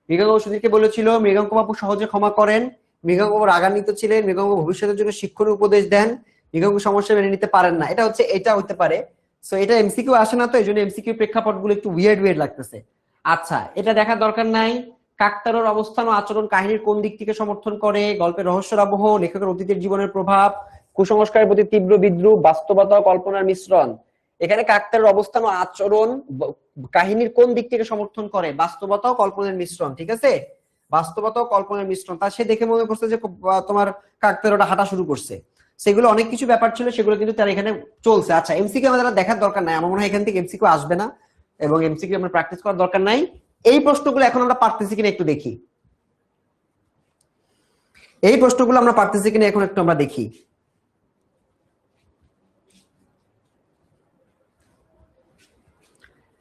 মৃগাঙ্ক বাবু সুধীরকে বলেছিল মৃগাঙ্ক বাবু সহজে ক্ষমা করেন, মৃগাঙ্ক বাবু রাগান্বিত ছিলেন, মৃগাঙ্ক বাবু ভবিষ্যতের জন্য শিক্ষণীয় উপদেশ দেন, মৃগাঙ্ক সমস্যা মেনে নিতে পারেন না। এটা হচ্ছে, এটা হতে পারে। সো এটা এমসিকিউ আসে না, তো এই জন্য এমসিকিউ প্রেক্ষাপটগুলো একটু উইয়ার্ড লাগতেছে। আচ্ছা, এটা দেখার দরকার নাই। কাকতাড়ুয়ার অবস্থান ও আচরণ কাহিনীর কোন দিক থেকে সমর্থন করে, গল্পের রহস্যের আবহ, লেখকের অতীতের জীবনের প্রভাব, কুসংস্কারের প্রতি তীব্র বিদ্রুপ, বাস্তবতা ও কল্পনার মিশ্রণ। এখানে কাকতাড়ুয়ার অবস্থান ও আচরণ কাহিনীর কোন দিক থেকে সমর্থন করে, বাস্তবতা ও কল্পনার মিশ্রণ। ঠিক আছে, বাস্তবতা ও কল্পনার মিশ্রণ। তা সে দেখে মনে করছে যে তোমার কাকতাড়ুয়াটা হাঁটা শুরু করছে, সেগুলো অনেক কিছু ব্যাপার ছিল, সেগুলো কিন্তু তার এখানে চলছে। আচ্ছা, এমসিকিউ আমাদের দেখার দরকার নাই, আমার মনে হয় এখান থেকে এমসিকিউ আসবে না এবং এমসিকিউ আমরা প্র্যাকটিস করার দরকার নাই। এই প্রশ্নগুলো এখন আমরা পারতেছি কিনা একটু দেখি, এই প্রশ্নগুলো আমরা পারতেছি কিনা এখন একটু আমরা দেখি।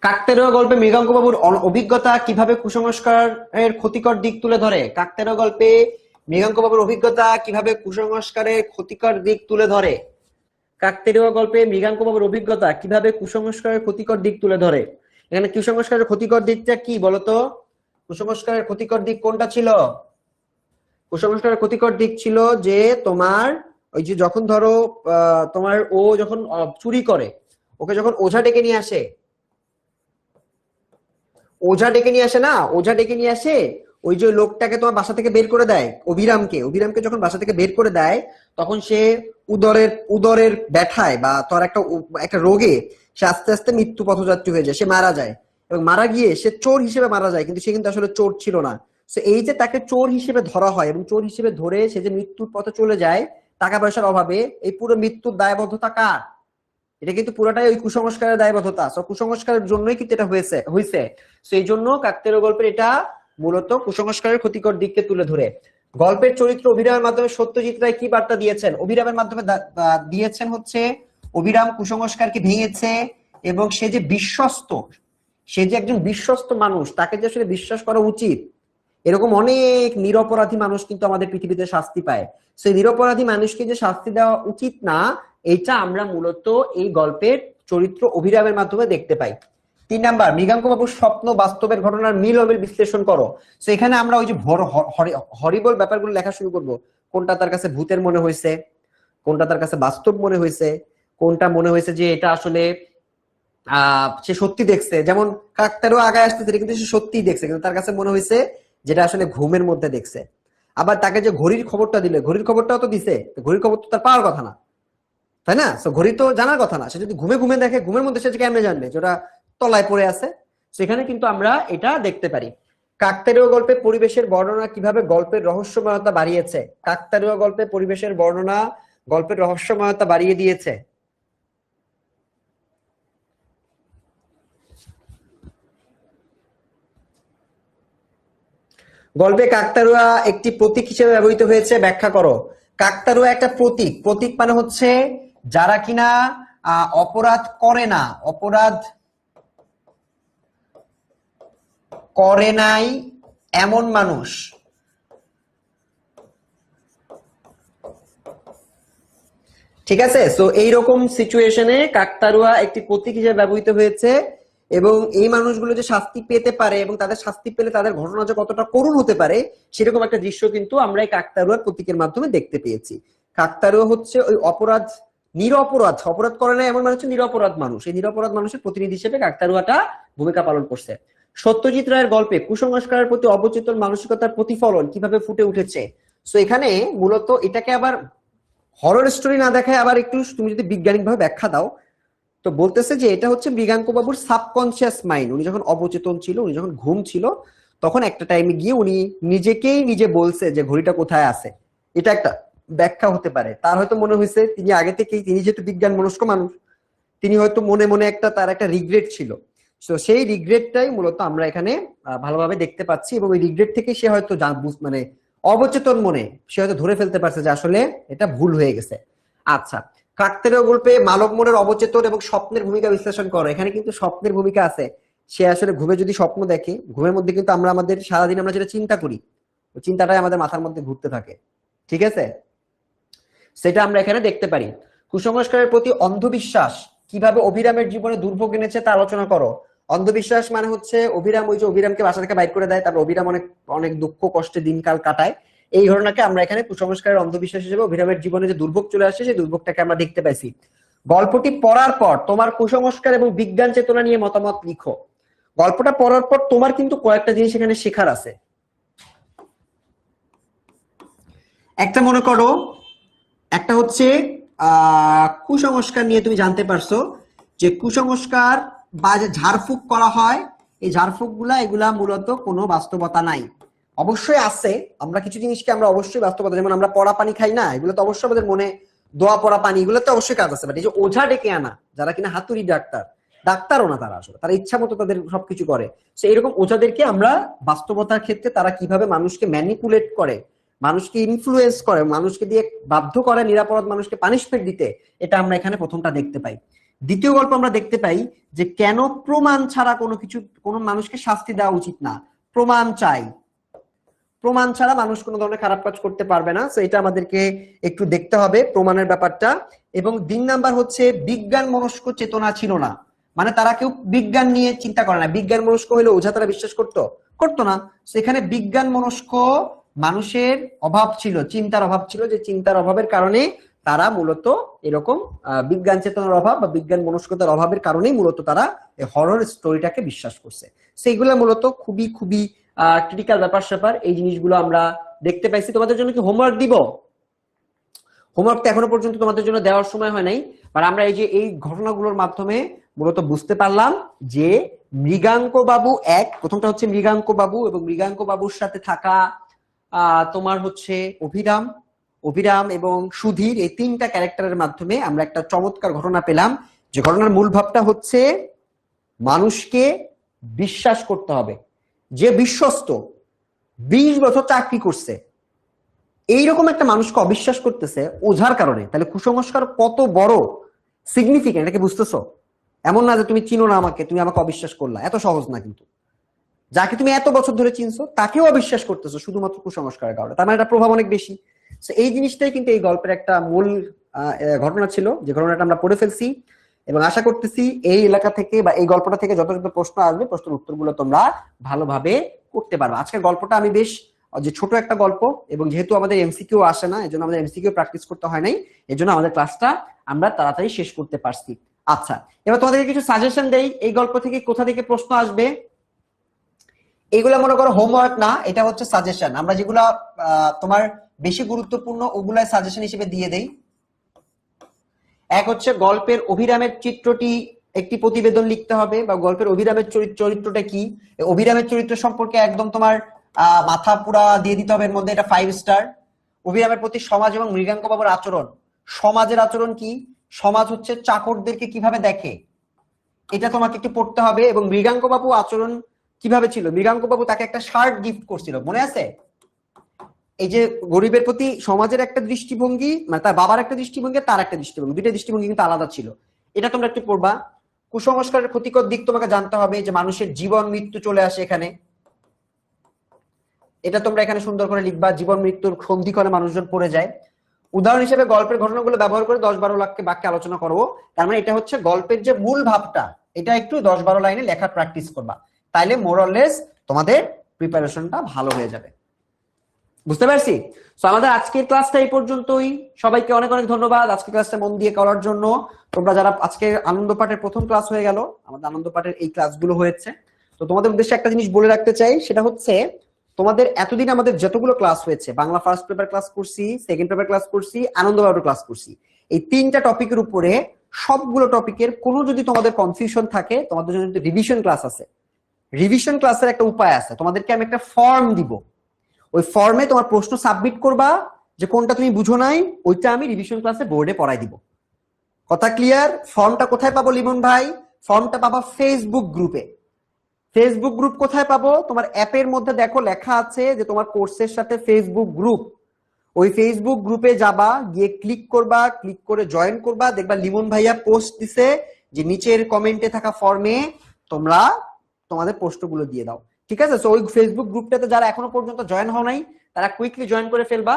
কাকতাড়ুয়া গল্পে মৃগাঙ্কবাবুর অভিজ্ঞতা কিভাবে কুসংস্কারের ক্ষতিকর দিক তুলে ধরে, কাকতাড়ুয়া গল্পে মৃগাঙ্কবাবুর অভিজ্ঞতা কিভাবে কুসংস্কারের ক্ষতিকর দিক তুলে ধরে, কাকতাড়ুয়া গল্পে মৃগাঙ্কবাবুর অভিজ্ঞতা কিভাবে কুসংস্কারের ক্ষতিকর দিক তুলে ধরে। এখানে কুসংস্কারের ক্ষতিকর দিকটা কি বলতো, কুসংস্কারের ক্ষতিকর দিক কোনটা ছিল? কুসংস্কারের ক্ষতিকর দিক ছিল যে তোমার ওই যে যখন ধরো তোমার ও যখন চুরি করে, ওকে যখন ওঝা ডেকে নিয়ে আসে, ওঝা ডেকে নিয়ে আসে না, ওঝা ডেকে নিয়ে আসে, ওই যে লোকটাকে তোমার বাসা থেকে বের করে দেয়, অভিরামকে, অভিরামকে যখন বাসা থেকে বের করে দেয়, তখন সে উদরের উদরের ব্যথায় বা তোর একটা একটা রোগে সে আস্তে আস্তে মৃত্যু পথযাত্রী হয়ে যায়, সে মারা যায় এবং মারা গিয়ে সে চোর হিসেবে মারা যায়, কিন্তু সে কিন্তু আসলে চোর ছিল না। তো এই যে তাকে চোর হিসেবে ধরা হয় এবং চোর হিসেবে ধরে সে যে মৃত্যুর পথে চলে যায় টাকা পয়সার অভাবে, এই পুরো মৃত্যুর দায়বদ্ধতা কার? এটা কিন্তু পুরোটাই ওই কুসংস্কারের দায়বদ্ধতা। সো কুসংস্কারের জন্যই কিন্তু এটা হয়েছে। সো এই জন্য কাকতাড়ুয়া গল্পের এটা মূলত কুসংস্কারের ক্ষতিকর দিককে তুলে ধরে। গল্পের চরিত্র অভিরামের মাধ্যমে সত্যজিৎ রায় কি বার্তা দিয়েছেন? অভিরামের মাধ্যমে দিয়েছেন হচ্ছে অভিরাম কুসংস্কারকে ভেঙেছে এবং সে যে বিশ্বস্ত, সে যে একজন বিশ্বস্ত মানুষ, তাকে যে আসলে বিশ্বাস করা উচিত। এরকম অনেক নিরপরাধী মানুষ কিন্তু আমাদের পৃথিবীতে শাস্তি পায়, সেই নিরপরাধী মানুষকে যে শাস্তি দেওয়া উচিত না, এটা আমরা মূলত এই গল্পের চরিত্র অভিরামের মাধ্যমে দেখতে পাই। 3 নাম্বার, মৃগাঙ্ক বাবুর স্বপ্ন বাস্তবের ঘটনার মিল অমিল বিশ্লেষণ করো। তো এখানে আমরা ওই যে হরিবল ব্যাপারগুলো লেখা শুরু করব, কোনটা তার কাছে ভূতের মনে হয়েছে, কোনটা তার কাছে বাস্তব মনে হয়েছে, কোনটা মনে হয়েছে যে এটা আসলে সে সত্যি দেখছে, যেমন কাকতাড়ুয়া আগায় আসতেছে কিন্তু সে সত্যিই দেখছে, কিন্তু তার কাছে মনে হয়েছে যেটা আসলে ঘুমের মধ্যে দেখছে। আবার তাকে যে ঘড়ির খবরটা দিলে, ঘড়ির খবরটাও তো দিছে, ঘড়ির খবর তো তার পাওয়ার কথা না, তাই না? তো ঘড়ি তো জানার কথা না, সে যদি ঘুমে ঘুমে দেখে, ঘুমের মধ্যে সে কেমনে জানবে যেটা তলায় পড়ে আছে? সেখানে কিন্তু আমরা এটা দেখতে পারি। কাকতাড়ুয়া গল্পে পরিবেশের বর্ণনা কিভাবে গল্পের রহস্যময়তা বাড়িয়েছে, কাকতাড়ুয়া গল্পে পরিবেশের বর্ণনা গল্পের রহস্যময়তা বাড়িয়ে দিয়েছে। গল্পে কাকতাড়ুয়া একটি প্রতীক হিসেবে ব্যবহৃত হয়েছে, ব্যাখ্যা করো। কাকতাড়ুয়া একটা প্রতীক, প্রতীক মানে হচ্ছে যারা কিনা অপরাধ করে না, অপরাধ করে নাই এমন মানুষ। ঠিক আছে, সো এইরকম সিচুয়েশনে কাকতাড়ুয়া একটি প্রতীক হিসেবে ব্যবহৃত হয়েছে এবং এই মানুষগুলো যে শাস্তি পেতে পারে এবং তাদের শাস্তি পেলে তাদের ঘটনা যে কতটা করুণ হতে পারে, সেরকম একটা দৃশ্য কিন্তু আমরা এই কাকতাড়ুয়ার প্রতীকের মাধ্যমে দেখতে পেয়েছি। কাকতাড়ুয়া হচ্ছে ওই অপরাধ, নিরপরাধ, অপরাধ করে না এমন মানুষ হচ্ছে নিরপরাধ মানুষ, এই নিরপরাধ মানুষের প্রতিনিধি হিসেবে কাকতাড়ুয়াটা ভূমিকা পালন করছে। সত্যজিৎ রায়ের গল্পে কুসংস্কারের প্রতি অবচেতন মানসিকতার প্রতিফলন কিভাবে ফুটে উঠেছে। সো এখানে মূলত এটাকে আবার হরর স্টোরি না দেখায় আবার একটু তুমি যদি বৈজ্ঞানিক ভাবে ব্যাখ্যা দাও, তো বলতেছে যে এটা হচ্ছে মৃগাঙ্ক বাবুর সাবকনসিয়াস মাইন্ড, উনি যখন অবচেতন ছিল, উনি যখন ঘুম ছিল, তখন একটা টাইমে গিয়ে উনি নিজেকেই নিজে বলছে যে ঘড়িটা কোথায় আছে। এটা একটা ব্যাখ্যা হতে পারে। তার হয়তো মনে হয়েছে তিনি আগে থেকেই, তিনি যেহেতু বিজ্ঞান মনস্ক মানুষ, তিনি হয়তো মনে মনে একটা তার একটা রিগ্রেট ছিল, তো সেই রিগ্রেটটাই মূলত আমরা এখানে ভালোভাবে দেখতে পাচ্ছি এবং ওই রিগ্রেট থেকে সে হয়তো মানে অবচেতন মনে সে হয়তো ধরে ফেলতে পারছে যে আসলে এটা ভুল হয়ে গেছে। আচ্ছা, কাকতাড়ুয়া গল্পে মালক মোড়ের অবচেতন এবং স্বপ্নের ভূমিকা বিশ্লেষণ করো। এখানে কিন্তু স্বপ্নের ভূমিকা আছে, সে আসলে ঘুমে যদি স্বপ্ন দেখে, ঘুমের মধ্যে কিন্তু আমরা আমাদের সারাদিন আমরা যেটা চিন্তা করি, ওই চিন্তাটাই আমাদের মাথার মধ্যে ঘুরতে থাকে। ঠিক আছে, সেটা আমরা এখানে দেখতে পারি। কুসংস্কারের প্রতি অন্ধবিশ্বাস কিভাবে অভিরামের জীবনে দুর্ভোগ এনেছে তা আলোচনা করো। অন্ধবিশ্বাস মানে হচ্ছে অভিরাম, ওই যে অভিরামকে বাসা থেকে বাইর করে দেয়, তারপর অভিরাম অনেক অনেক দুঃখ কষ্টে দিনকাল কাটায়, এই ঘটনাকে আমরা এখানে কুসংস্কারের অন্ধবিশ্বাস হিসেবে অভিরামের জীবনে যে দুর্ভোগ চলে আসছে সেই দুর্ভোগটাকে আমরা দেখতে পাইছি। গল্পটি পড়ার পর তোমার কুসংস্কার এবং বিজ্ঞান চেতনা নিয়ে মতামত লিখো। গল্পটা পড়ার পর তোমার কিন্তু কয়েকটা জিনিস এখানে শেখার আছে। একটা মনে করো, একটা হচ্ছে কুসংস্কার নিয়ে তুমি জানতে পারছো যে কুসংস্কার বা যে ঝাড়ফুঁক করা হয়, এই ঝাড়ফুঁক এগুলা মূলত কোনো বাস্তবতা নাই। অবশ্যই আছে, আমরা কিছু জিনিসকে আমরা অবশ্যই বাস্তবতা, যেমন আমরা পড়া পানি খাই না, এগুলো তো অবশ্যই আমাদের মনে, দোয়া পড়া পানি, এগুলো তো অবশ্যই কাজ আছে। বাট এই যে ওঝা ডেকে আনা, যারা কিনা হাতুড়ি ডাক্তার, ডাক্তারও না তারা, আসলে তারা ইচ্ছা মতো তাদের সবকিছু করে। তো এরকম ওঝাদেরকে আমরা বাস্তবতার ক্ষেত্রে তারা কিভাবে মানুষকে ম্যানিপুলেট করে, মানুষকে ইনফ্লুয়েন্স করে, মানুষকে দিয়ে বাধ্য করে নিরাপরাধ মানুষকে পানিশমেন্ট দিতে, এটা আমরা এখানে প্রথমটা দেখতে পাই। দ্বিতীয় গল্প আমরা দেখতে পাই যে কেন প্রমাণ ছাড়া কোনো কিছু, কোনো মানুষকে শাস্তি দেওয়া উচিত না, প্রমাণ চাই, প্রমাণ ছাড়া মানুষ কোনো ধরনের খারাপ কাজ করতে পারবে না। তো এটা আমাদেরকে একটু দেখতে হবে প্রমাণের ব্যাপারটা। এবং 3 নাম্বার হচ্ছে বিজ্ঞান মনস্ক চেতনা ছিল না, মানে তারা কেউ বিজ্ঞান নিয়ে চিন্তা করে না। বিজ্ঞান মনস্ক হলে ওঝা তারা বিশ্বাস করতো না। সেখানে বিজ্ঞান মনস্ক মানুষের অভাব ছিল, চিন্তার অভাব ছিল, যে চিন্তার অভাবের কারণে তারা মূলত এরকম বিজ্ঞান চেতনার অভাব বা বিজ্ঞান মনস্কতার অভাবের কারণেই মূলত তারা এই হরর স্টোরিটাকে বিশ্বাস করছে। সেইগুলো মূলত খুবই খুবই ক্রিটিক্যাল ব্যাপার স্যাপার, এই জিনিসগুলো আমরা দেখতে পাইছি। তোমাদের জন্য কি হোমওয়ার্ক দিব? হোমওয়ার্ক তো এখনো পর্যন্ত তোমাদের জন্য দেওয়ার সময় হয় নাই, আর আমরা এই যে এই ঘটনাগুলোর মাধ্যমে মূলত বুঝতে পারলাম যে মৃগাঙ্ক বাবু এক, প্রথমটা হচ্ছে মৃগাঙ্ক বাবু, এবং মৃগাঙ্ক বাবুর সাথে থাকা তোমার হচ্ছে অভিরাম, অভিরাম এবং সুধীর, এই 3টা ক্যারেক্টারের মাধ্যমে আমরা একটা চমৎকার ঘটনা পেলাম। যে ঘটনার মূল ভাবটা হচ্ছে মানুষকে বিশ্বাস করতে হবে। যে বিশ্বস্ত, 20 বছর চাকরি করছে, এইরকম একটা মানুষকে অবিশ্বাস করতেছে ওঝার কারণে, তাহলে কুসংস্কার কত বড় সিগনিফিকেন্ট, এটাকে বুঝতেছো? এমন না যে তুমি চিনো না আমাকে, তুমি আমাকে অবিশ্বাস করলা, এত সহজ না। কিন্তু যাকে তুমি এত বছর ধরে চিনছো তাকেও অবিশ্বাস করতেছো শুধুমাত্র কুসংস্কারের কারণে, তার মানে এটা প্রভাব অনেক বেশি। এই জিনিসটাই কিন্তু এই গল্পের একটা মূল ঘটনা ছিল, যে ঘটনাটা আমরা পড়ে ফেলছি। এবং আশা করতেছি এই এলাকা থেকে বা এই গল্পটা থেকে যত যত প্রশ্ন আসবে, প্রশ্নের উত্তরগুলো তোমরা ভালোভাবে করতে পারবে। আজকের গল্পটা আমি বেশ, যে ছোট একটা গল্প, এবং যেহেতু আমাদের এমসিকিউ আসে না, এজন্য আমাদের এমসিকিউ প্র্যাকটিস করতে হয় নাই, এজন্য আমাদের ক্লাসটা আমরা তাড়াতাড়ি শেষ করতে পারছি। আচ্ছা, এবার তোমাদেরকে কিছু সাজেশন দেই, এই গল্প থেকে কোথা থেকে প্রশ্ন আসবে। এগুলা মনে করো হোমওয়ার্ক না, এটা হচ্ছে সাজেশন। আমরা যেগুলা তোমার বেশি গুরুত্বপূর্ণ ওগুলাই সাজেশন হিসেবে দিয়ে দেই। এক হচ্ছে গল্পের অভিরামের চিত্রটি একটি প্রতিবেদন লিখতে হবে, বা গল্পের অভিরামের চরিত্রটা কি, অভিরামের চরিত্র সম্পর্কে একদম তোমার মাথা পুরা দিয়ে দিতে হবে, এর মধ্যে এটা 5 স্টার। অভিরামের প্রতি সমাজ এবং মৃগাঙ্ক বাবুর আচরণ, সমাজের আচরণ কি, সমাজ হচ্ছে চাকরদেরকে কিভাবে দেখে, এটা তোমাকে একটু পড়তে হবে। এবং মৃগাঙ্ক বাবু আচরণ কিভাবে ছিল, মৃগাঙ্ক বাবু তাকে একটা শার্ট গিফট করছিল, মনে আছে? এই যে গরিবের প্রতি সমাজের একটা দৃষ্টিভঙ্গি, মানে তার বাবার একটা দৃষ্টিভঙ্গি, তার একটা দৃষ্টিভঙ্গি, দুইটা দৃষ্টিভঙ্গি কিন্তু আলাদা ছিল, এটা তোমরা একটু পড়বা। কুসংস্কারের ক্ষতিকর দিক তোমাকে জানতে হবে, যে মানুষের জীবন মৃত্যু চলে আসে এখানে, এটা তোমরা এখানে সুন্দর করে লিখবা, জীবন মৃত্যুর সন্ধিক্ষণে মানুষজন পড়ে যায়। উদাহরণ হিসেবে গল্পের ঘটনাগুলো ব্যবহার করে 10-12 বাক্যে আলোচনা করবো। তার মানে এটা হচ্ছে গল্পের যে মূল ভাবটা, এটা একটু 10-12 লাইনে লেখার প্র্যাকটিস করবা, তাইলে মোরলেস তোমাদের প্রিপারেশনটা ভালো হয়ে যাবে। বুঝতে পারছি? তো আমাদের আজকের ক্লাসটা এই পর্যন্তই। সবাইকে অনেক অনেক ধন্যবাদ আজকের ক্লাসটা মন দিয়ে করার জন্য। তোমরা যারা আজকে আনন্দ পাঠের প্রথম ক্লাস হয়ে গেল, আমাদের আনন্দ পাঠের এই ক্লাসগুলো হয়েছে, তো তোমাদের উদ্দেশ্যে একটা জিনিস বলে রাখতে চাই, সেটা হচ্ছে তোমাদের এতদিন আমাদের যতগুলো ক্লাস হয়েছে, বাংলা ফার্স্ট পেপার ক্লাস করছি, সেকেন্ড পেপার ক্লাস করছি, আনন্দ পাঠের ক্লাস করছি, এই 3টা টপিকের উপরে সবগুলো টপিকের কোনো যদি তোমাদের কনফিউশন থাকে, তোমাদের জন্য রিভিশন ক্লাস আছে। রিভিশন ক্লাসের একটা উপায় আছে, তোমাদেরকে আমি একটা ফর্ম দিব, ওই ফর্মে তোমার প্রশ্ন সাবমিট করবা, যে কোনটা তুমি বুঝো নাই ওইটা আমি রিভিশন ক্লাসে বোর্ডে পড়াই দিব। কথা ক্লিয়ার? ফর্মটা কোথায় পাবো লিমন ভাই? ফর্মটা পাবা ফেসবুক গ্রুপে। ফেসবুক গ্রুপ কোথায় পাবো? তোমার অ্যাপের মধ্যে দেখো লেখা আছে যে তোমার কোর্সের সাথে ফেসবুক গ্রুপ, ওই ফেসবুক গ্রুপে যাবা, গিয়ে ক্লিক করবা, ক্লিক করে জয়েন করবা, দেখবা লিমন ভাইয়া পোস্ট দিছে যে নিচের কমেন্টে থাকা ফর্মে তোমরা তোমাদের প্রশ্নগুলো দিয়ে দাও, ঠিক আছে? সো ওই ফেসবুক গ্রুপটাতে যারা এখনো পর্যন্ত জয়েন হও নাই, তারা কুইকলি জয়েন করে ফেলবা,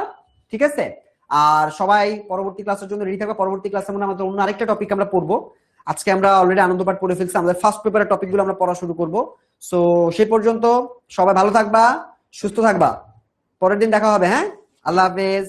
ঠিক আছে? আর সবাই পরবর্তী ক্লাসের জন্য রেডি থাকবা। পরবর্তী ক্লাসে আমরা আমাদের অন্য আরেকটা টপিক আমরা পড়বো। আজকে আমরা অলরেডি আনন্দ পাঠ পড়ে ফেলছি, আমাদের ফার্স্ট পেপারের টপিকগুলো আমরা পড়া শুরু করবো। সো সেই পর্যন্ত সবাই ভালো থাকবা, সুস্থ থাকবা, পরের দিন দেখা হবে। হ্যাঁ, আল্লাহ হাফেজ।